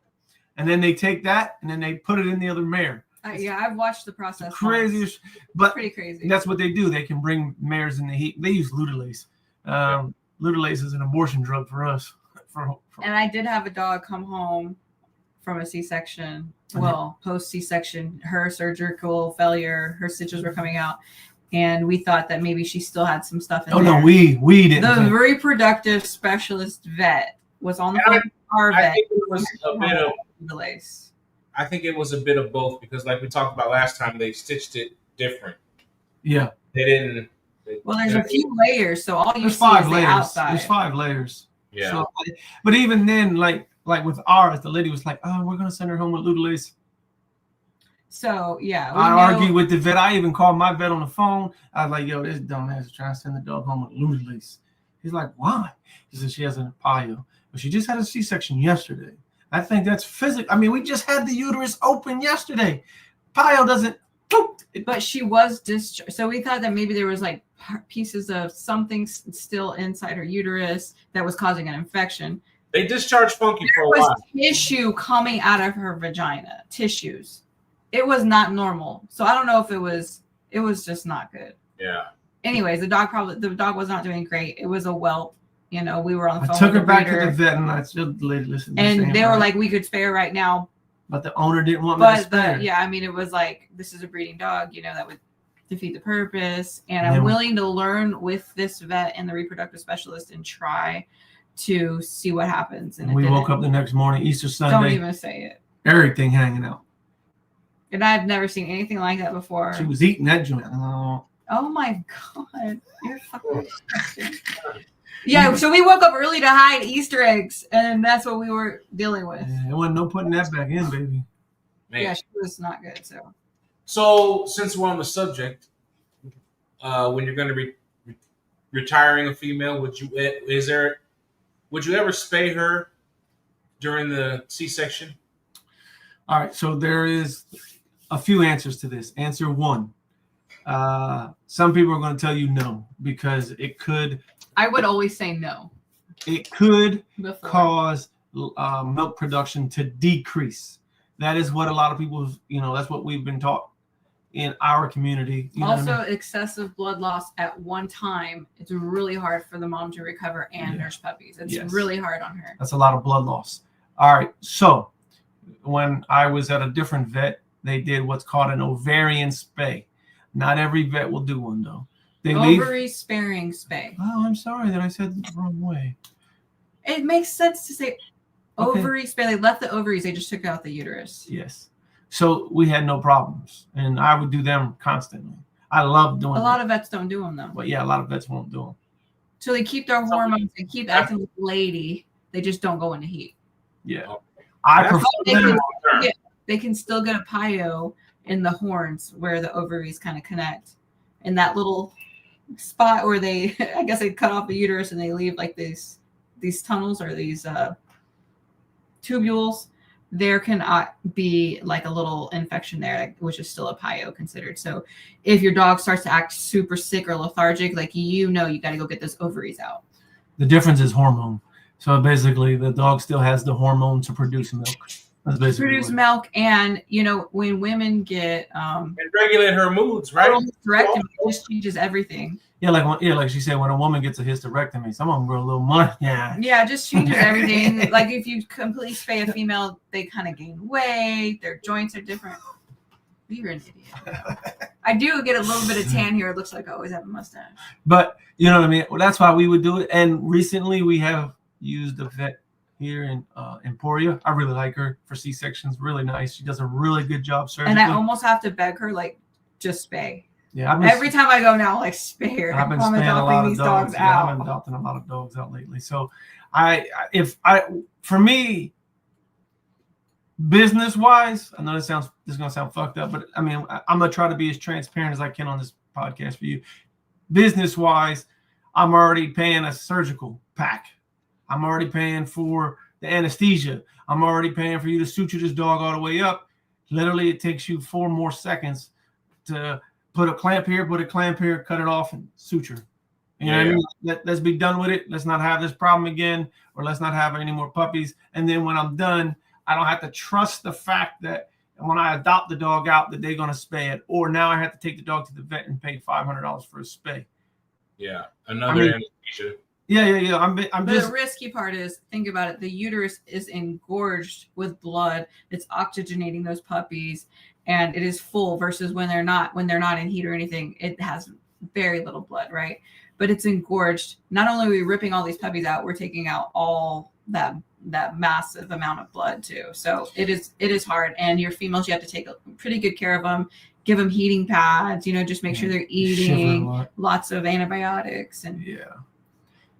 And then they take that and then they put it in the other mare. I've watched the process. Craziest, but pretty crazy. That's what they do. They can bring mares in the heat. They use Ludolase. Ludolase is an abortion drug for us. And I did have a dog come home from a C-section. Well, post C-section, her surgical failure, her stitches were coming out. and we thought that maybe she still had some stuff in Oh there. no, we didn't. The reproductive specialist vet was on the phone with our I vet. think it was a bit of delays. I think it was a bit of both because, like we talked about last time, they stitched it different. Yeah. They didn't. Well, there's a few layers, so all you There's see 5 is layers. the outside. There's 5 layers. Yeah. So, but even then, like with ours, the lady was like, "Oh, we're gonna send her home with Ludelase." So yeah, I argued with the vet. I even called my vet on the phone. I was like, "Yo, this dumbass is trying to send the dog home with Ludelase." He's like, "Why?" He said she has a palio, but she just had a C-section yesterday. I think that's physical. I mean, we just had the uterus open yesterday. Palio doesn't. But she was discharged, so we thought that maybe there was like pieces of something still inside her uterus that was causing an infection. They discharged Funky for a There was while. tissue coming out of her vagina. Tissues. It was not normal. So I don't know if it was just not good. Yeah. Anyways, the dog was not doing great. It was a whelp. You know, we were on the phone. I took with her back breeder, to the vet, and I said, "Listen." and they were like, "We could spay her right now." But the owner didn't want me to spay her. Yeah, I mean, it was like, this is a breeding dog, you know, that would defeat the purpose. And I'm Yeah. willing to learn with this vet and the reproductive specialist and try to see what happens. And we woke up the next morning, Easter Sunday. Don't even say it. Everything hanging out. And I've never seen anything like that before. She was eating that joint. Oh my God. You're fucking disgusting. Yeah, so we woke up early to hide Easter eggs, and that's what we were dealing with. Yeah, there wasn't no putting that back in, baby. Man. Yeah, she was not good. So since we're on the subject, when you're going to be retiring a female, would you ever spay her during the C-section? All right, so there is a few answers to this. Answer 1. Some people are going to tell you no because it could. I would always say no. It could Before. cause milk production to decrease. That is what a lot of people, that's what we've been taught in our community. You know Also, what I mean? excessive blood loss at one time. It's really hard for the mom to recover and nurse puppies. It's really hard on her. That's a lot of blood loss. All right. So when I was at a different vet, they did what's called an ovarian spay. Not every vet will do one, though. Ovary sparing spay. Oh, I'm sorry that I said it the wrong way. It makes sense to say Okay. ovary spay. They left the ovaries. They just took out the uterus. Yes. So we had no problems, and I would do them constantly. I love doing A lot of vets don't do them, though. But yeah, a lot of vets won't do them. So they keep their hormones and keep acting like a lady. They just don't go into heat. Yeah. Okay. I prefer them. They can still get a pyo in the horns where the ovaries kind of connect. In that little spot where they, I guess they cut off the uterus and they leave like these tunnels or these tubules, there can be like a little infection there, which is still a pyo considered. So if your dog starts to act super sick or lethargic, like you got to go get those ovaries out. The difference is hormone. So basically, the dog still has the hormone to produce milk. That's basically Produce milk, and when women get and regulate her moods, right? hysterectomy, it just changes everything. Yeah, like she said, when a woman gets a hysterectomy, some of them grow a little money. Yeah. Yeah, it just changes everything. Like if you completely spay a female, they kind of gain weight. Their joints are different. You're an idiot. I do get a little bit of tan here. It looks like I always have a mustache. But you know what I mean? Well, that's why we would do it. And recently we have used a vet here in Emporia. I really like her for C-sections. Really nice. She does a really good job surgically. And I almost have to beg her, like, just spay. Yeah, every time I go now, like, spay her. I've been I'm spaying a lot of these dogs out. I've been adopting a lot of dogs out lately. So for me, business wise, I know this is gonna sound fucked up, but I mean, I'm gonna try to be as transparent as I can on this podcast for you. Business wise, I'm already paying a surgical pack. I'm already paying for the anesthesia. I'm already paying for you to suture this dog all the way up. Literally, it takes you 4 more seconds to put a clamp here, cut it off, and suture. You know what I mean? Let's be done with it. Let's not have this problem again, or let's not have any more puppies. And then when I'm done, I don't have to trust the fact that when I adopt the dog out that they're going to spay it, or now I have to take the dog to the vet and pay $500 for a spay. Yeah, another anesthesia. Yeah. I'm But just the risky part is, think about it. The uterus is engorged with blood. It's oxygenating those puppies. and it is full versus when they're not in heat or anything, it has very little blood, right? But it's engorged. Not only are we ripping all these puppies out, we're taking out all that massive amount of blood too. So it is hard. And your females, you have to take pretty good care of them, give them heating pads, just make sure they're eating lots of antibiotics. And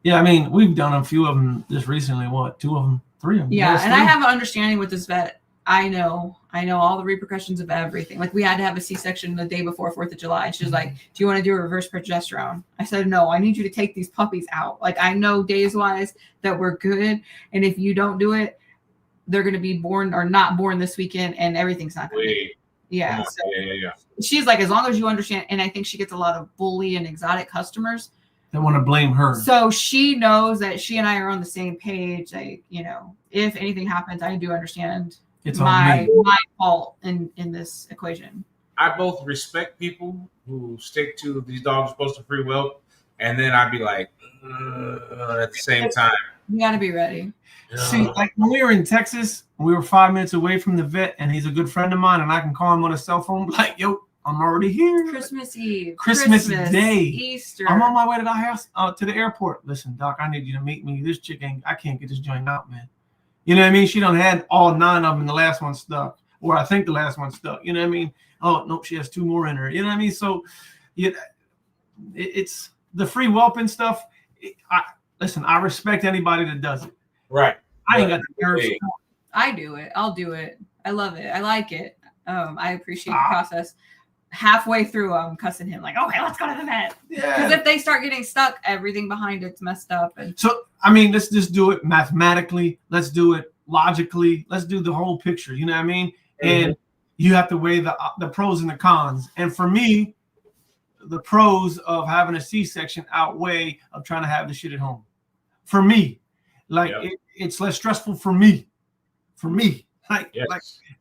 I mean, we've done a few of them just recently. 2 of them, 3 of them. Yeah, and I have an understanding with this vet. I know all the repercussions of everything. Like we had to have a C-section the day before 4th of July. And she was like, do you want to do a reverse progesterone? I said, no, I need you to take these puppies out. Like I know days wise that we're good. And if you don't do it, they're going to be born or not born this weekend and everything's not going to be. Yeah. So she's like, as long as you understand. And I think she gets a lot of bully and exotic customers. They want to blame her. So she knows that she and I are on the same page. Like, if anything happens, I do understand. It's my fault in this equation. I both respect people who stick to these dogs are supposed to free whelp, and then I'd be like, at the same time. You got to be ready. See, like when we were in Texas, we were 5 minutes away from the vet, and he's a good friend of mine, and I can call him on a cell phone, like, yo, I'm already here. Christmas Eve. Christmas Day. Easter. I'm on my way to the house, to the airport. Listen, Doc, I need you to meet me. This chick I can't get this joint out, man. You know what I mean? She done had all 9 of them and the last one stuck. Or I think the last one stuck. You know what I mean? Oh, nope, she has 2 more in her. You know what I mean? So it's the free whelping stuff. Listen, I respect anybody that does it. Right. I ain't got the nerves. I do it. I'll do it. I love it. I like it. I appreciate the process. Halfway through, I'm cussing him like, okay, let's go to the vet. Yeah. Because if they start getting stuck, everything behind it's messed up. And so, I mean, let's just do it mathematically. Let's do it logically. Let's do the whole picture. You know what I mean? Mm-hmm. And you have to weigh the pros and the cons. And for me, the pros of having a C-section outweigh of trying to have the shit at home. For me, like it's less stressful for me. For me, like,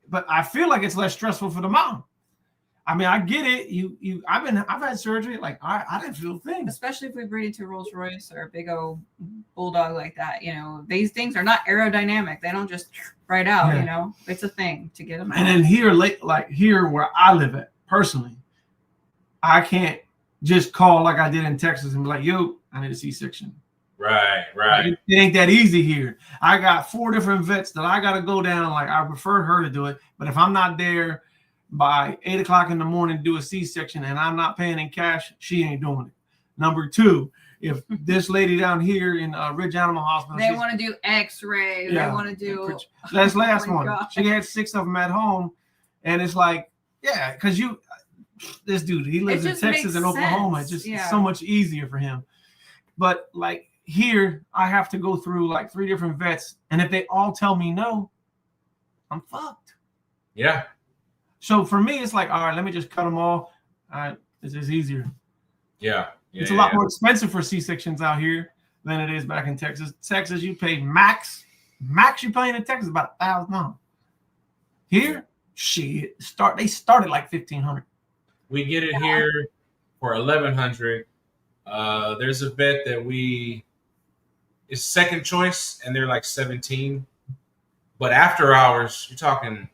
but I feel like it's less stressful for the mom. I mean, I get it. I've had surgery. Like I didn't feel a thing. Especially if we breed into Rolls Royce or a big old bulldog like that. These things are not aerodynamic. They don't just right out. Yeah. It's a thing to get them out. And then here where I live at personally, I can't just call like I did in Texas and be like, yo, I need a C-section. Right. Like, it ain't that easy here. I got 4 different vets that I got to go down. Like I prefer her to do it, but if I'm not there by 8 o'clock in the morning to do a C-section and I'm not paying in cash, she ain't doing it. Number 2, if this lady down here in Ridge Animal Hospital, they want to do X-ray, they want to do that's last one. God. She had 6 of them at home, and it's like, because this dude, he lives in Texas and Oklahoma. It's just so much easier for him. But like here, I have to go through like 3 different vets, and if they all tell me no, I'm fucked. Yeah. So for me, it's like, all right, let me just cut them all. All right, it's just easier. Yeah. It's a lot more expensive for C-sections out here than it is back in Texas. Texas, you pay max you're paying in Texas about $1,000. Here, shit, they started like $1,500. We get it here for $1,100. There's a vet that is second choice, and they're like $17. But after hours, you're talking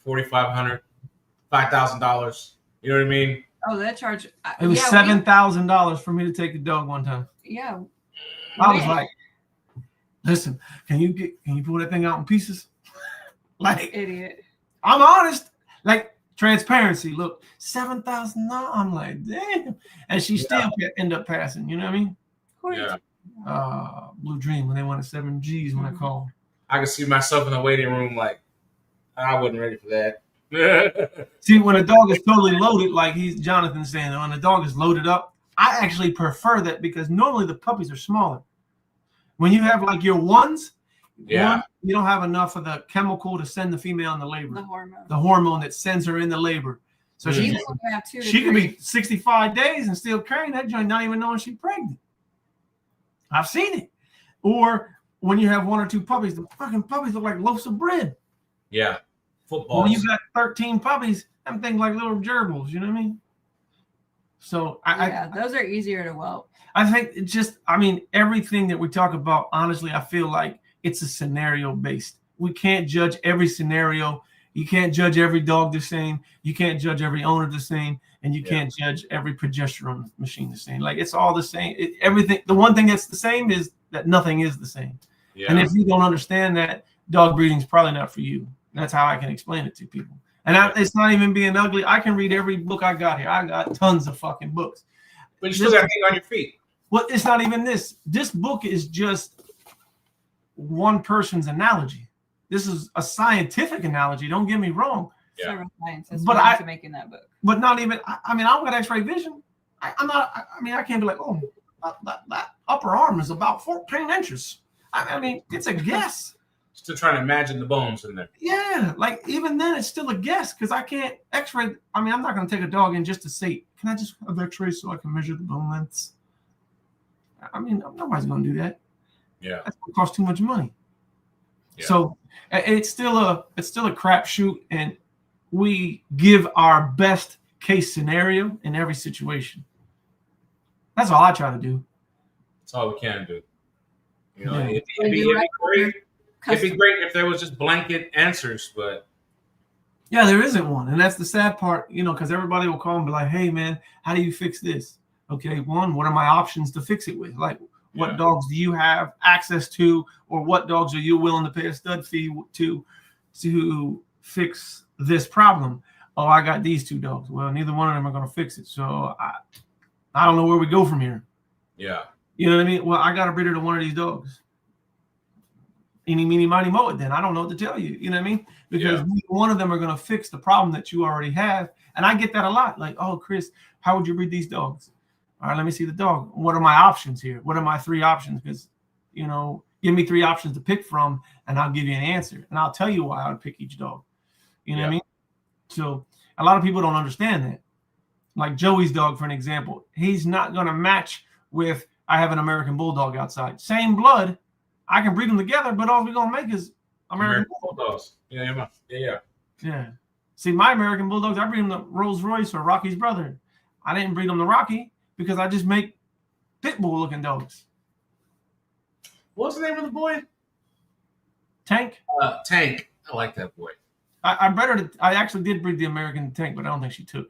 $4,500, $5,000. You know what I mean? Oh, that charge. It was $7,000 for me to take the dog one time. Yeah. I was like, listen, can you pull that thing out in pieces? Like, idiot. I'm honest. Like, transparency. Look, $7,000. I'm like, damn. And she still end up passing. You know what I mean? Of course. Blue Dream when they wanted 7 G's when I called. I could see myself in the waiting room like, I wasn't ready for that. See, when a dog is totally loaded, like Jonathan saying, when a dog is loaded up, I actually prefer that because normally the puppies are smaller. When you have like your ones, you don't have enough of the chemical to send the female in the labor. The hormone that sends her in the labor. So she could be 65 days and still carrying that joint, not even knowing she's pregnant. I've seen it. Or when you have 1 or 2 puppies, the fucking puppies look like loaves of bread. Yeah. Football. When you got 13 puppies, them things like little gerbils, you know what I mean? So those are easier to whelp. I think everything that we talk about, honestly, I feel like it's a scenario based. We can't judge every scenario. You can't judge every dog the same. You can't judge every owner the same, and you can't judge every progesterone machine the same. Like it's all the same. Everything. The one thing that's the same is that nothing is the same. Yeah. And if you don't understand that, dog breeding is probably not for you. That's how I can explain it to people. And it's not even being ugly. I can read every book I got here. I got tons of fucking books. But you still got to think on your feet. Well, it's not even this. This book is just one person's analogy. This is a scientific analogy. Don't get me wrong. Yeah. Several scientists went to making that book. But not even. I mean, I've got X-ray vision. I'm not. I mean, I can't be like, oh, that upper arm is about 14 inches. I mean, it's a guess. Still trying to imagine the bones in there. Yeah, like even then, it's still a guess because I can't X-ray. I mean, I'm not going to take a dog in just to say, can I just have X-ray so I can measure the bone lengths? I mean, nobody's going to do that. Yeah, that's going to cost too much money. Yeah. So it's still a crapshoot, and we give our best case scenario in every situation. That's all I try to do. That's all we can do. You know, it'd be great. It'd be great if there was just blanket answers, but yeah, there isn't one, and that's the sad part. You know, because everybody will call and be like, "Hey, man, how do you fix this?" Okay, one, what are my options to fix it with? Like, what dogs do you have access to, or what dogs are you willing to pay a stud fee to fix this problem? Oh, I got these 2 dogs. Well, neither one of them are going to fix it, so I don't know where we go from here. Yeah, you know what I mean? Well, I got a breeder to one of these dogs. Eeny, meeny, miny, moe it. Then I don't know what to tell you. You know what I mean? Because one of them are going to fix the problem that you already have, and I get that a lot. Like, oh, Chris, how would you breed these dogs? All right, let me see the dog. What are my options here? What are my 3 options? Because, you know, give me 3 options to pick from, and I'll give you an answer. And I'll tell you why I would pick each dog. You know what I mean? So a lot of people don't understand that. Like Joey's dog, for an example, he's not going to match with, I have an American Bulldog outside. Same blood. I can breed them together, but all we're going to make is American Bulldogs. Yeah. See, my American Bulldogs, I breed them to Rolls Royce or Rocky's brother. I didn't breed them to Rocky because I just make pit bull looking dogs. What's the name of the boy? Tank. Tank. I like that boy. I actually did breed the American Tank, but I don't think she took.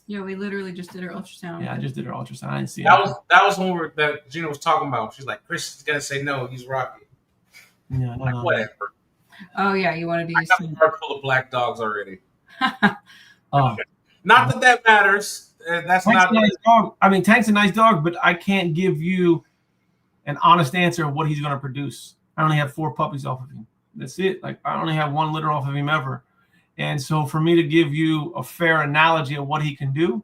Yeah, we literally just did her ultrasound. Yeah, I just did her ultrasound. I didn't see that. That was when that Gina was talking about. She's like, Chris is gonna say no, he's Rocky. Yeah, no, like, whatever. Oh yeah, you want to be. I got a heart full of black dogs already. Not that matters. That's Tank's not a nice dog. I mean, Tank's a nice dog, but I can't give you an honest answer of what he's going to produce. I only have 4 puppies off of him. That's it. Like, I only have 1 litter off of him ever. And so for me to give you a fair analogy of what he can do,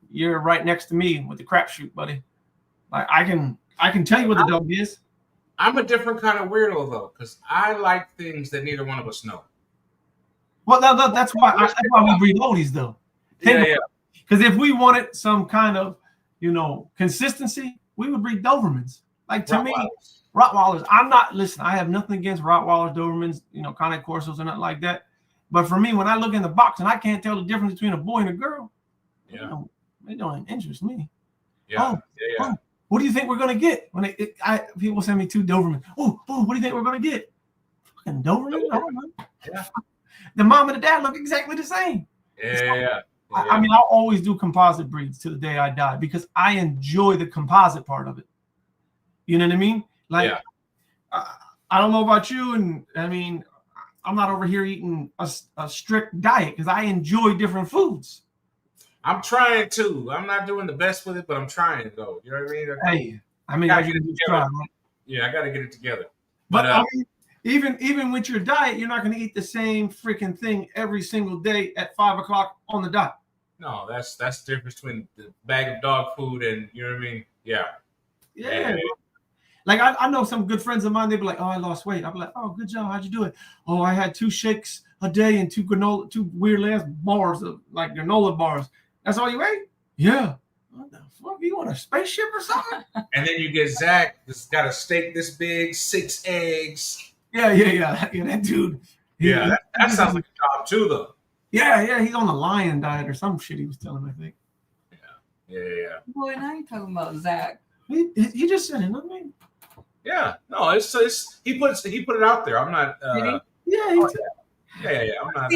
you're right next to me with the crapshoot, buddy. Like, I can tell you what the dog is. I'm a different kind of weirdo, though, because I like things that neither one of us know. Well, that's why we breed oldies, though. Yeah. Because if we wanted some kind of, consistency, we would breed Dobermans. Like, to me, Rottweilers. I have nothing against Rottweilers, Dobermans, Cane Corsos or nothing like that. But for me, when I look in the box and I can't tell the difference between a boy and a girl, it don't interest me. Yeah. Oh, what do you think we're gonna get when people send me 2 Dobermans? Oh, what do you think we're gonna get? Fucking Doberman. Yeah. The mom and the dad look exactly the same. Yeah. I mean, I'll always do composite breeds to the day I die because I enjoy the composite part of it. You know what I mean? Like, I don't know about you, and I mean, I'm not over here eating a strict diet because I enjoy different foods. I'm trying to. I'm not doing the best with it, but I'm trying though. You know what I mean? I mean, I got to get it together. But I mean, even with your diet, you're not going to eat the same freaking thing every single day at 5 o'clock on the dot. No, that's the difference between the bag of dog food and, you know what I mean? Yeah. Like, I know some good friends of mine, they'd be like, oh, I lost weight. I'll be like, oh, good job. How'd you do it? Oh, I had 2 shakes a day and 2 weird ass bars of like granola bars. That's all you ate? Yeah. What the fuck? You on a spaceship or something? And then you get Zach, that's got a steak this big, 6 eggs. Yeah, that dude. That sounds like a job too, though. Yeah, he's on the lion diet or some shit he was telling me, I think. Yeah. Boy, now you're talking about Zach. He just said it, not me. Yeah, no, it's he put it out there. I'm not. He did. Yeah. I'm not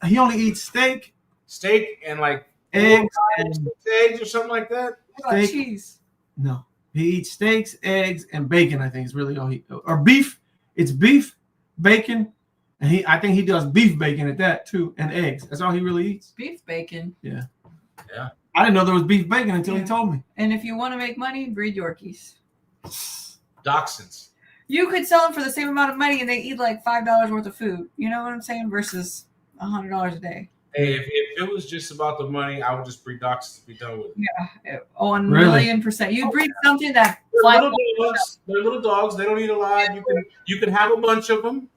He only eats steak, steak and like eggs, and eggs or something like that. What about Steak. cheese? no. He eats steaks, eggs, and bacon. I think is really all he or beef. It's beef, bacon, and I think he does beef bacon at that too, and eggs. That's all he really eats. Beef bacon. Yeah. Yeah. I didn't know there was beef bacon until he told me. And if you want to make money, breed Yorkies. Dachshunds. You could sell them for the same amount of money and they eat like $5 worth of food. You know what I'm saying? Versus $100 a day. Hey, if it was just about the money, I would just breed dachshunds to be done with it. Yeah. 1 Really? million%. You breed something that They're little dogs. They don't eat a lot. You can have a bunch of them.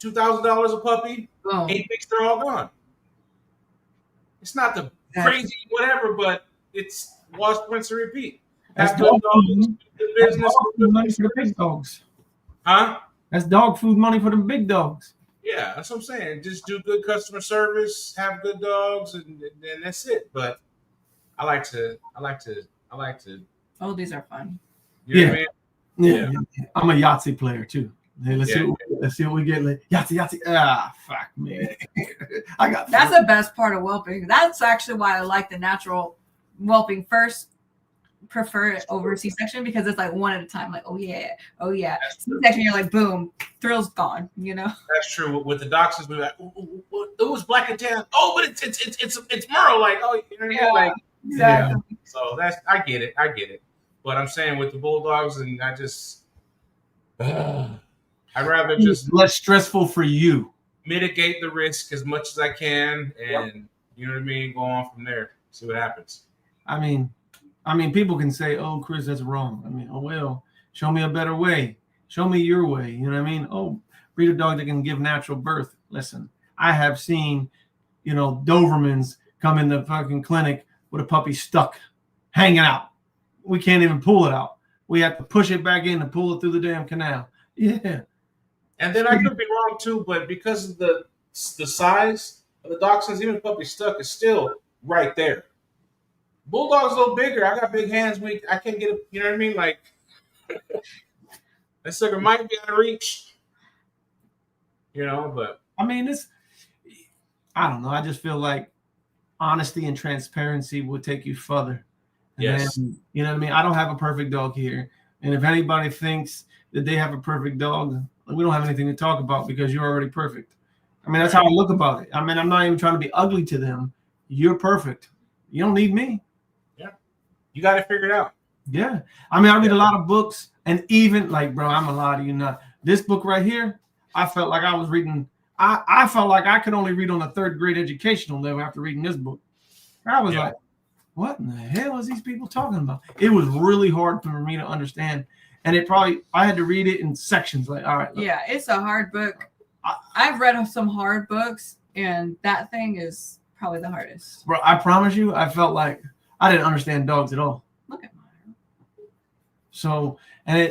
$2,000 a puppy. Boom. 8 weeks, they're all gone. It's not the crazy whatever, but it's wash, rinse, and repeat. That's Have good dogs, good business. money for the big dogs. Huh? That's dog food money for the big dogs. Yeah, that's what I'm saying. Just do good customer service, have good dogs, and that's it. But I like to. Oh, these are fun. You know what I mean? Yeah. I'm a Yahtzee player too. Hey, let's see what we get. Yahtzee. Ah, fuck me. I got. That's the best part of whelping. That's actually why I like the natural whelping first. Prefer it over C-section because it's like one at a time. Like, oh yeah. C-section, you're like, boom, thrill's gone. You know. That's true. With the dachshunds, we're like, it was black and tan. Oh, but it's Merle. Like, oh, you know what I mean? Like, exactly. Yeah. So I get it. But I'm saying with the bulldogs, and I just, I'd rather just less stressful for you. Mitigate the risk as much as I can, and you know what I mean. Go on from there. See what happens. I mean, people can say, "Oh, Chris, that's wrong." I mean, oh well, show me a better way. Show me your way. You know what I mean? Oh, breed a dog that can give natural birth. Listen, I have seen, Dobermans come in the fucking clinic with a puppy stuck, hanging out. We can't even pull it out. We have to push it back in and pull it through the damn canal. Yeah. And then I could be wrong too, but because of the size of the dachshunds, even puppy stuck is still right there. Bulldog's a little bigger. I got big hands. I can't get it. You know what I mean? Like, that sucker might be out of reach. But I mean, I don't know. I just feel like honesty and transparency will take you further. And yes. Then, you know what I mean? I don't have a perfect dog here. And if anybody thinks that they have a perfect dog, we don't have anything to talk about because you're already perfect. I mean, that's how I look about it. I mean, I'm not even trying to be ugly to them. You're perfect. You don't need me. You got to figure it out. Yeah. I mean, I read a lot of books, and even like, bro, I'm gonna lie to you not. This book right here, I felt like I was reading. I felt like I could only read on a third grade educational level after reading this book. I was like, what in the hell is these people talking about? It was really hard for me to understand. And I had to read it in sections. Like, all right. Look. Yeah, it's a hard book. I've read some hard books, and that thing is probably the hardest. Bro, I promise you, I felt like I didn't understand dogs at all. Look at mine. So, and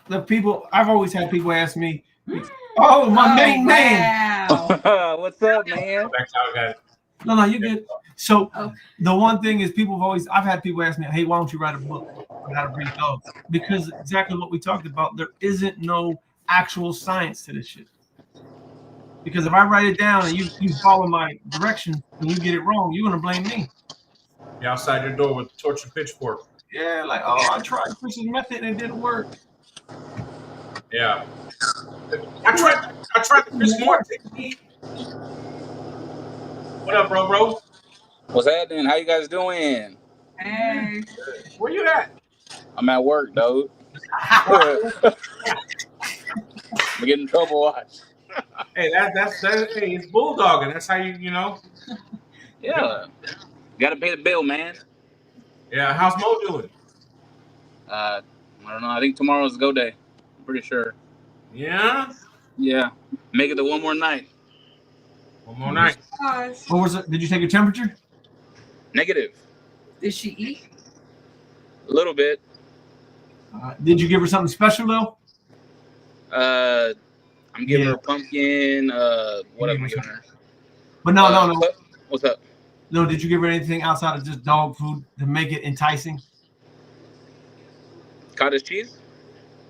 the people, I've always had people ask me, oh, my main man. What's up, man? No, you good. So the one thing is I've had people ask me, hey, why don't you write a book on how to breed dogs? Because exactly what we talked about, there isn't no actual science to this shit. Because if I write it down and you follow my directions and you get it wrong, you're going to blame me. You're outside your door with the torch and pitchfork. Yeah, like, oh, I tried Chris's method and it didn't work. Yeah. I tried the Chris Moore technique. What up, bro? What's happening? How you guys doing? Hey. Where you at? I'm at work, dude. I'm getting in trouble. Watch. Hey, that's hey, it's bulldogging. That's how you know. Yeah. Got to pay the bill, man. Yeah, how's Mo doing? I don't know. I think tomorrow's go day. I'm pretty sure. Yeah? Yeah. Make it to one more night. One more night. Gosh. What was it? Did you take a temperature? Negative. Did she eat? A little bit. Did you give her something special though? I'm giving her a pumpkin. What am I giving her? But no. What's up? No, did you give her anything outside of just dog food to make it enticing? Cottage cheese?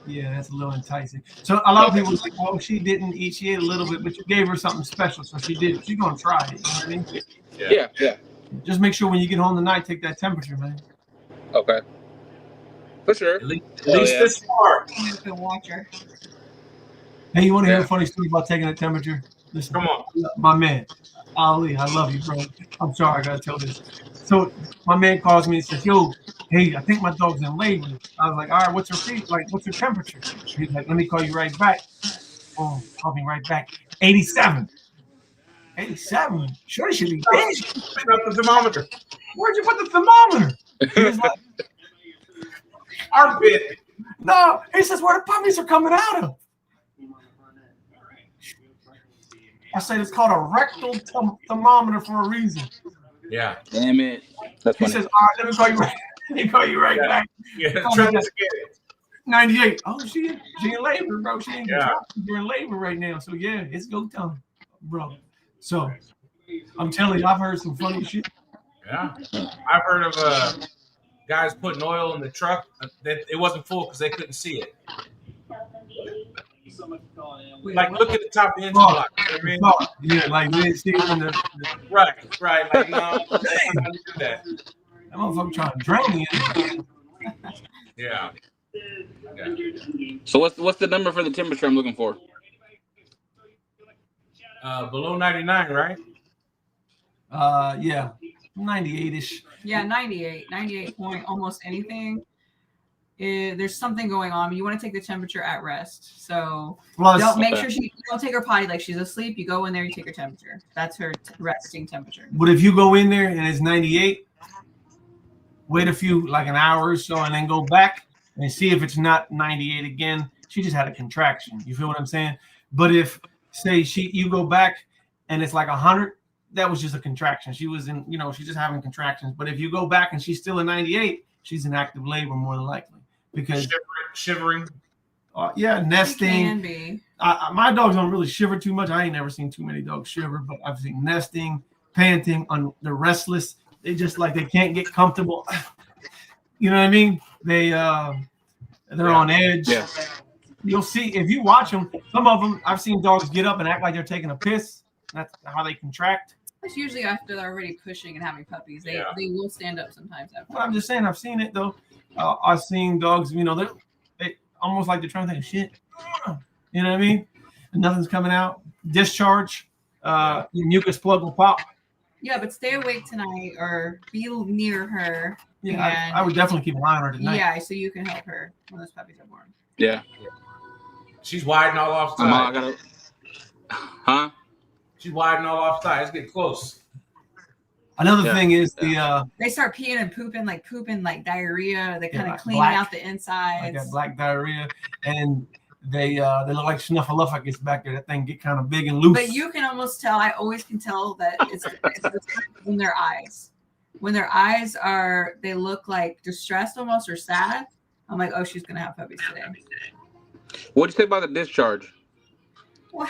Yeah, that's a little enticing. So a lot of people say, oh, she didn't eat. She ate a little bit, but you gave her something special, so she did. She's gonna try it. You know what I mean? Yeah. Just make sure when you get home tonight, take that temperature, man. Okay. For sure. At least this far. I'm a good watcher. Hey, you want to hear a funny story about taking a temperature? Listen, Come on. my man, Ali, I love you, bro. I'm sorry, I gotta tell this. So my man calls me and says, "Yo, hey, I think my dog's in labor." I was like, "All right, what's her feet? Like, what's her temperature?" He's like, "Let me call you right back." Oh, call me right back. 87. 87. Sure, should be big. Pick up the thermometer. Where'd you put the thermometer? He was like, Armpit. no. He says, where the puppies are coming out of. I said it's called a rectal thermometer for a reason. Yeah. Damn it. That's He funny. says, all right, let me call you right back. Yeah. Try this again. 98. Oh, she in labor, bro. She ain't you're in labor right now. So yeah, it's go time, bro. So I'm telling you, I've heard some funny shit. Yeah. I've heard of guys putting oil in the truck that it wasn't full because they couldn't see it. Like, look at the top of the engine block. You know what I mean? Yeah, like we didn't see it in the Right. Like, no, that's not how you do that. that motherfucker trying to drain me. Yeah. So what's the number for the temperature I'm looking for? Below 99, right? Yeah, 98-ish. Yeah, 98 point almost anything. There's something going on. You want to take the temperature at rest. So Plus, don't make sure you don't take her potty like she's asleep. You go in there, you take her temperature. That's her resting temperature. but if you go in there and it's 98, wait like an hour or so, and then go back and see if it's not 98 again. She just had a contraction. You feel what I'm saying? But if say you go back and it's like 100, that was just a contraction. She was in, she's just having contractions. But if you go back and she's still in 98, she's in active labor more than likely because shivering. Yeah, nesting. It can be. My dogs don't really shiver too much. I ain't never seen too many dogs shiver, but I've seen nesting, panting, they're restless. They just like they can't get comfortable. You know what I mean? They're on edge. Yeah. You'll see if you watch them. Some of them I've seen dogs get up and act like they're taking a piss. That's how they contract. It's usually after they're already pushing and having puppies. They will stand up sometimes after. But I'm just saying I've seen it though. I've seen dogs. They almost like they're trying to think shit. You know what I mean? And nothing's coming out. Discharge. Your mucus plug will pop. Yeah, but stay awake tonight or be near her. Yeah, I would definitely keep an eye on her tonight. Yeah, so you can help her when those puppies are born. Yeah. She's wide all offside. Huh? She's wide all offside. Let's get close. Another thing is they start peeing and pooping like diarrhea. They kind of like clean out the insides. Like that black diarrhea, and they look like Snuffleupagus back there. That thing get kind of big and loose. But you can almost tell. I always can tell that it's in their eyes. When their eyes they look like distressed almost or sad. I'm like, oh, she's gonna have puppies today. What'd you say about the discharge? What?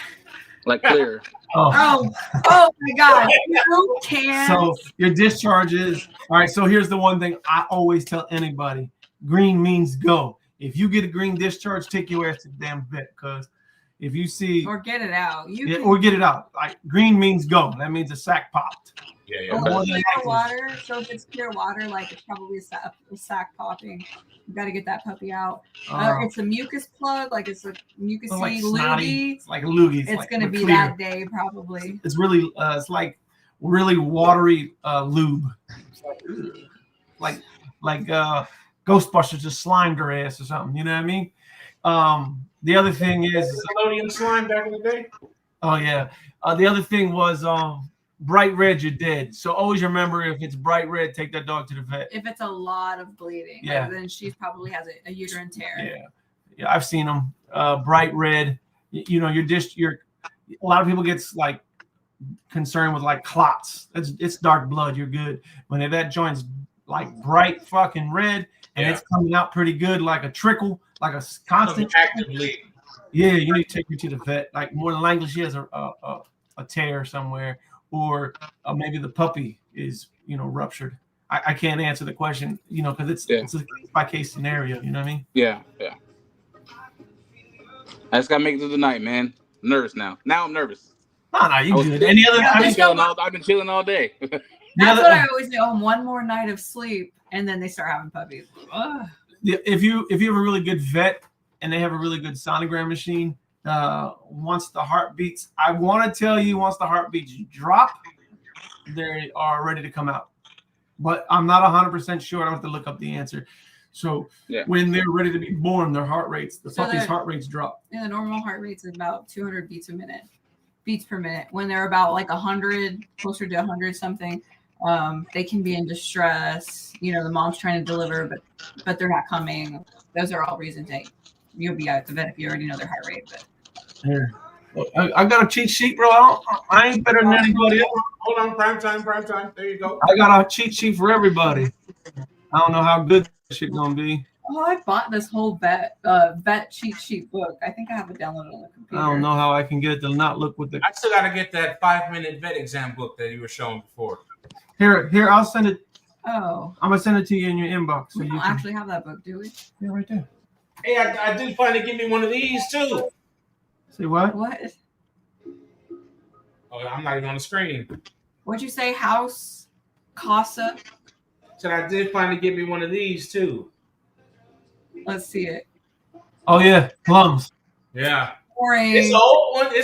Like clear. Oh my God. You can. So your discharge is all right. So here's the one thing I always tell anybody: green means go. If you get a green discharge, take your ass to the damn vet. Because if you see or get it out, or get it out. Like green means go. That means a sac popped. Yeah. Clear water. So if it's clear water, like it's probably a sac popping. You got to get that puppy out. It's a mucus plug, like it's a mucusy like loogie. It's like a loogie. It's like, going to be clear. that day probably. It's really, it's like really watery lube. Like Ghostbusters just slimed her ass or something. You know what I mean? The other thing is Nickelodeon slime back in the day. Oh yeah. The other thing was bright red, you're dead. So always remember, if it's bright red, take that dog to the vet. If it's a lot of bleeding, then she probably has a uterine tear. Yeah, I've seen them bright red. You're a lot of people gets like concerned with like clots. It's dark blood. You're good. When that joint's like bright fucking red and it's coming out pretty good, like a trickle, like a constant active bleed. Yeah, you need to take her to the vet. Like more than likely, she has a tear somewhere. Or maybe the puppy is, ruptured. I can't answer the question, because it's a case by case scenario. You know what I mean? Yeah. I just gotta make it through the night, man. I'm nervous now. Now I'm nervous. No, you good. Any other? Yeah, I've been chilling all day. That's what I always do. Oh, one more night of sleep, and then they start having puppies. Ugh. If you have a really good vet and they have a really good sonogram machine, once the heartbeats, I want to tell you, once the heartbeats drop, they are ready to come out. But I'm not 100% sure. I don't have to look up the answer. So when they're ready to be born, their heart rates, the puppy's heart rates drop. Yeah, the normal heart rate is about 200 beats per minute. When they're about like 100, closer to 100 something, they can be in distress. You know, the mom's trying to deliver, but they're not coming. Those are all reasons that you'll be at the vet if you already know their heart rate. But here, I got a cheat sheet, bro. I ain't better than anybody else. Hold on, prime time. There you go. I got a cheat sheet for everybody. I don't know how good this shit gonna be. Oh, I bought this whole vet cheat sheet book. I think I have it downloaded on the computer. I don't know how I can get it to not look with the. I still gotta get that 5-minute vet exam book that you were showing before. Here, I'll send it. Oh, I'm gonna send it to you in your inbox. So we you don't can actually have that book, do we? Yeah, right there. Hey, I did finally give me one of these too. Say what? What? Oh, I'm not even on the screen. What'd you say? House Casa? Said I did finally get me one of these too. Let's see it. Oh yeah, plums. Yeah. Boring. It's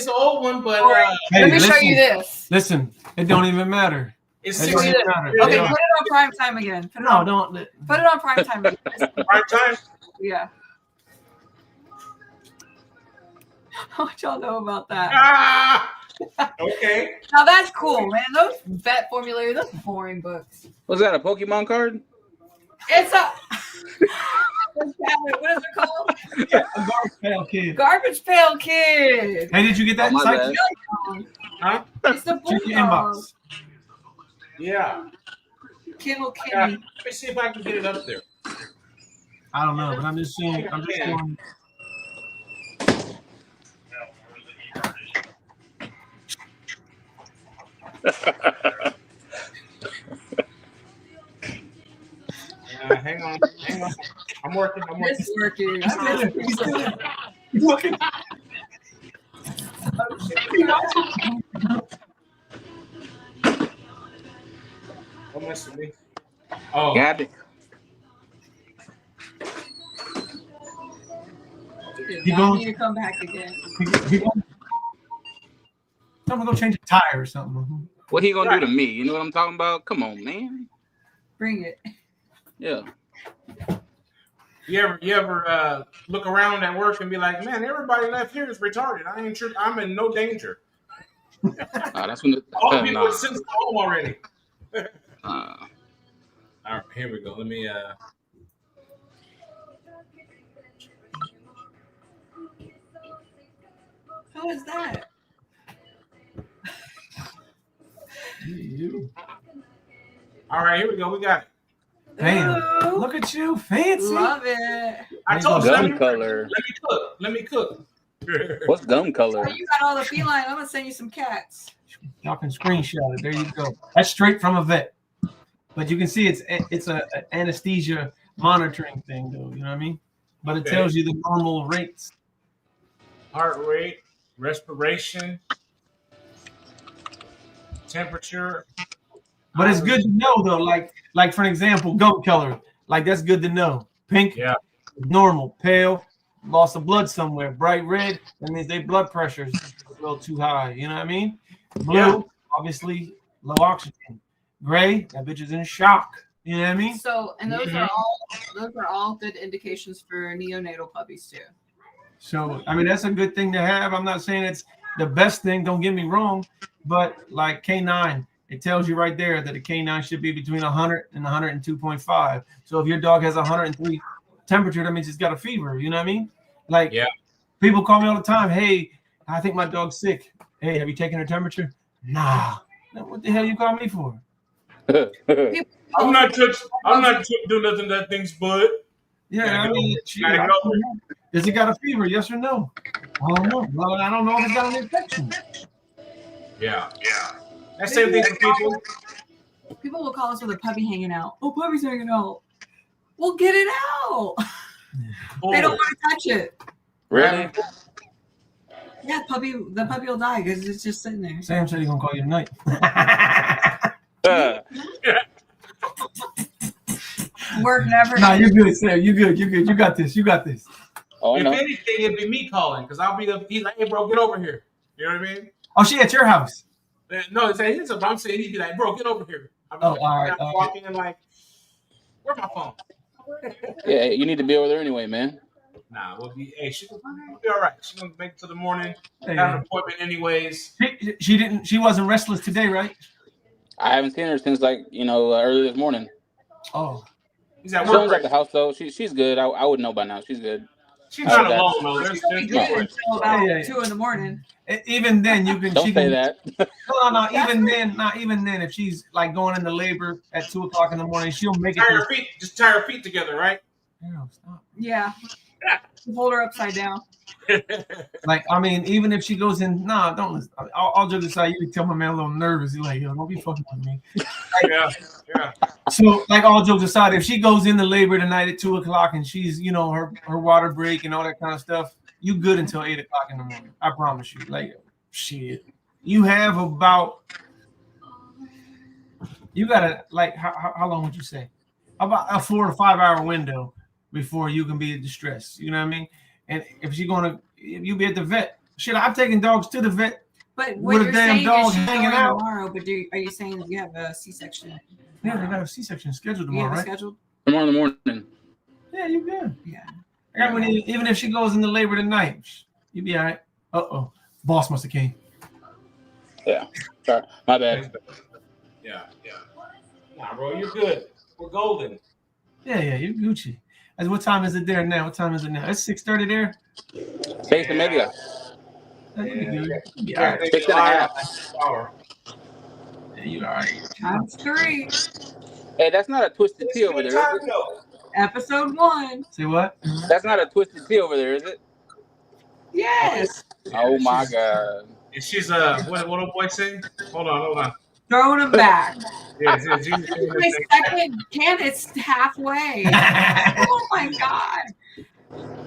an old one, but Hey, let me show you this. Listen, it don't even matter. it's It 6 don't even matter. Okay, Yeah. put it on prime time again. Put it on prime time again. Prime time. Yeah. What y'all know about that? Ah! Okay. Now that's cool, man. Those vet formularies, those boring books. Was that a Pokemon card? It's a what is it called? A garbage pail kid. Garbage Pail Kid. Hey, did you get that? Oh, my Sykes? bad. Huh? It's the Check your Bulldogge. inbox. Yeah. Kennel Let Kitty. me see if I can get it up there. I don't know, but I'm just saying. I'm just going. Hang on. I'm working. It's working. He's looking. Don't mess with me. Oh. Got it. You don't need to come back again. Someone go change a tire or something. What he gonna do to me? You know what I'm talking about? Come on, man. Bring it. Yeah. You ever look around at work and be like, man, everybody left here is retarded. I ain't sure I'm in no danger. That's when the All the people are sent home already. uh, All right, here we go. Let me How is that? All right, here we go. We got it. Damn. Ooh, Look at you, fancy. love it. I told you. gum color. Let me cook. What's gum Oh, color? you got all the feline. I'm gonna send you some cats. Y'all can screenshot it. There you go. That's straight from a vet. But you can see it's a anesthesia monitoring thing, though. You know what I mean? But it tells you the normal rates. Heart rate, respiration, temperature. But it's good to know, though. Like for example, gum color. Like that's good to know. Pink, normal. Pale, loss of blood somewhere. Bright red, that means their blood pressure is a little too high. You know what I mean? Blue, obviously low oxygen. Gray, that bitch is in shock. You know what I mean? So, and those are all good indications for neonatal puppies too. So, I mean, that's a good thing to have. I'm not saying it's the best thing. Don't get me wrong, but like K9, it tells you right there that a K9 should be between 100 and 102.5. So if your dog has 103 temperature, that means it's got a fever. You know what I mean? Like, people call me all the time. Hey, I think my dog's sick. Hey, have you taken her temperature? Nah. What the hell you call me for? I'm not doing nothing that thing's blood. Yeah, I mean, does it got a fever? Yes or no? I don't know. Well, I don't know if it's got an infection. Yeah. That same thing for people. People will call us with a puppy hanging out. Oh, puppy's hanging out. Well, get it out. They don't want to touch it. Really? Yeah, the puppy will die because it's just sitting there. Sam said he's gonna call you tonight. Work never. Nah, you're good, Sam. You good. You got this. Oh, If no. anything, it'd be me calling because I'll be he's like, hey, bro, get over here. You know what I mean? Oh, she at your house? No, I'm saying he'd be like, bro, get over here. I'm Oh, all right. walking in like, where's my phone? Yeah, you need to be over there anyway, man. Nah, we'll be all right. She's gonna make it to the morning. Hey, Got an appointment anyways. She wasn't restless today, right? I haven't seen her since early this morning. Oh, He's at She work. owns at the house though. She's good. I would know by now. She's good. She's not alone though. There's good until about 2 a.m. Even then you can. Don't say that. No. Even then, if she's like going into labor at 2 o'clock in the morning, she'll make it. Just tie her feet together, right? No, stop. Yeah. Hold her upside down. Like, I mean, even if she goes in, don't listen. I'll just decide. You can tell my man a little nervous. He's like, yo, don't be fucking with me. Yeah. So, like, all jokes aside, if she goes into labor tonight at 2 o'clock and she's, her water break and all that kind of stuff, you good until 8 o'clock in the morning. I promise you. Like, shit. You have about, you gotta, like, how long would you say? About a 4 to 5 hour window before you can be in distress. You know what I mean? And if you be at the vet, shit, I've taken dogs to the vet. But what with you're a damn saying dog is she's hanging going out. tomorrow, but are you saying you have a C-section? Yeah, they got a C-section scheduled You have tomorrow, it right? scheduled? Tomorrow in the morning. Yeah, you good. Yeah. Even if she goes into labor tonight, you be all right. Uh-oh. Boss must have came. Yeah. Sorry. My bad. Yeah. Nah, bro, you're good. We're golden. Yeah, you're Gucci. What time is it there now? What time is it now? It's 6:30 there. 6:30. Yeah. 6.5. Yeah, you all right. Times 3. Hey, that's not a twisted T over there, is it? Episode 1. Say what? That's not a twisted T over there, is it? Yes. Oh my God. And she's what old boy say? Hold on. Throwing him back. Yeah, Jesus. My second can. It's halfway. Oh my God.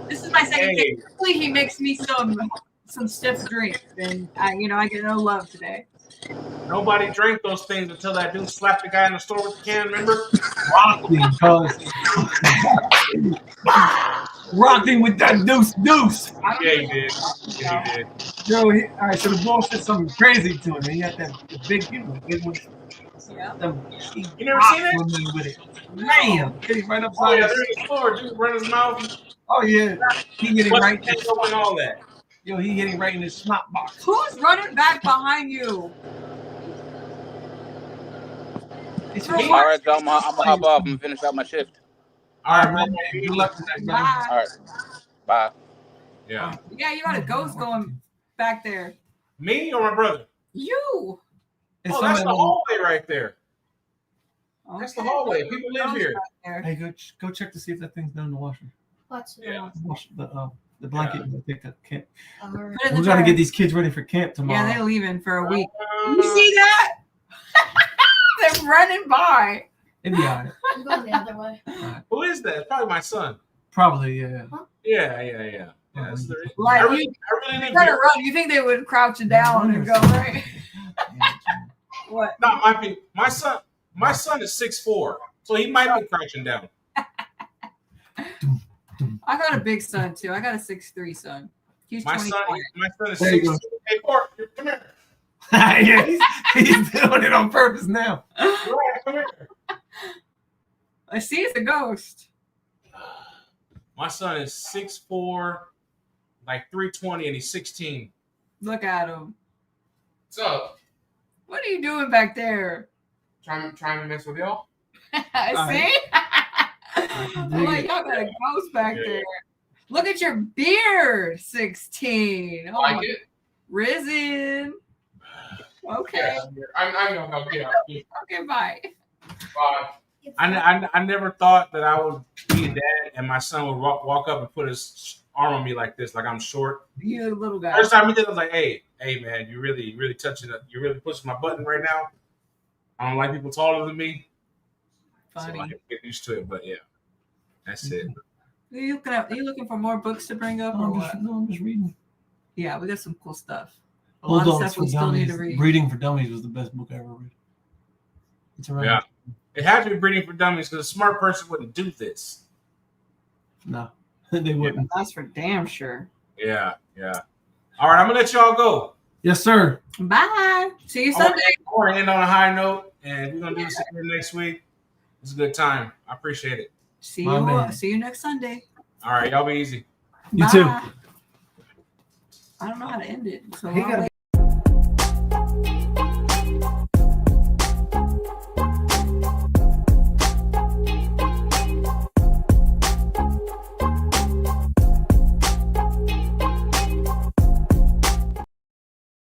This is my second can. Hopefully he makes me some stiff drinks, and I get no love today. Nobody drank those things until that dude slapped the guy in the store with the can. Remember? Rocking with that deuce. Yeah, he did. Yo, all right. So the boy said something crazy to him. He had that big one. Yeah. You never seen it? With it. Man, hit him right Oh upside. yeah, they're in the store. Dude, run his mouth. Oh yeah, he hit him right. And all that. Yo, he hit him right in his snot box. Who's running back behind you? All right, so I'm gonna hop off and finish out my shift. All right, man. Good luck tonight, man. Bye. All right. Bye. Yeah. Yeah, you got a ghost going back there. Me or my brother? You. Oh, that's the hallway right there. Okay. That's the hallway. People live here. Hey, go check to see if that thing's done in the washer. What's Yeah. Wash the blanket. Yeah. Take that camp. Put it in We the gotta dryer. get these kids ready for camp tomorrow. Yeah, they're leaving for a week. You see that? They're running by. It'd be all right. I'm going the other way. Who is that? It's probably my son. Probably, yeah. Yeah. That's the reason. Like, I really They're live gonna here. run. You think they would crouch it down and go right? What? No, my son. My son is 6'4", so he might be crouching down. I got a big son too. I got a 6'3" son. He's My 25. son is There you 6'2". go. Hey, Court, come here. Yeah, he's doing it on purpose now. Right, come here. I see it's a ghost. My son is 6'4", like 320, and he's 16. Look at him. What's up? What are you doing back there? Trying to mess with y'all? See? I'm like, y'all got a ghost back there. Look at your beard, 16. Oh, Like it? Risen. Okay. Yeah, I know how to get out. Okay, bye. Bye. I never thought that I would be a dad and my son would walk up and put his arm on me like this, like I'm short. You little guy. First time he did it, I was like, hey, man, you really touching it. You really pushing my button right now. I don't like people taller than me. Funny. So I have to get used to it, but yeah, that's it. Are you looking for more books to bring up or what? I'm just reading. Yeah, we got some cool stuff. A lot of Bulldogs stuff for we still need Dummies. to read. Breeding for Dummies was the best book I ever read. It's around. Yeah. It had to be breeding for dummies because a smart person wouldn't do this. No, they wouldn't. That's for damn sure. Yeah, yeah. All right, I'm gonna let y'all go. Yes, sir. Bye. See you Sunday. I want to end on a high note, and we're gonna do this again next week. It's a good time. I appreciate it. See My man. you next Sunday. All right, y'all be easy. You too. I don't know how to end it. So He gotta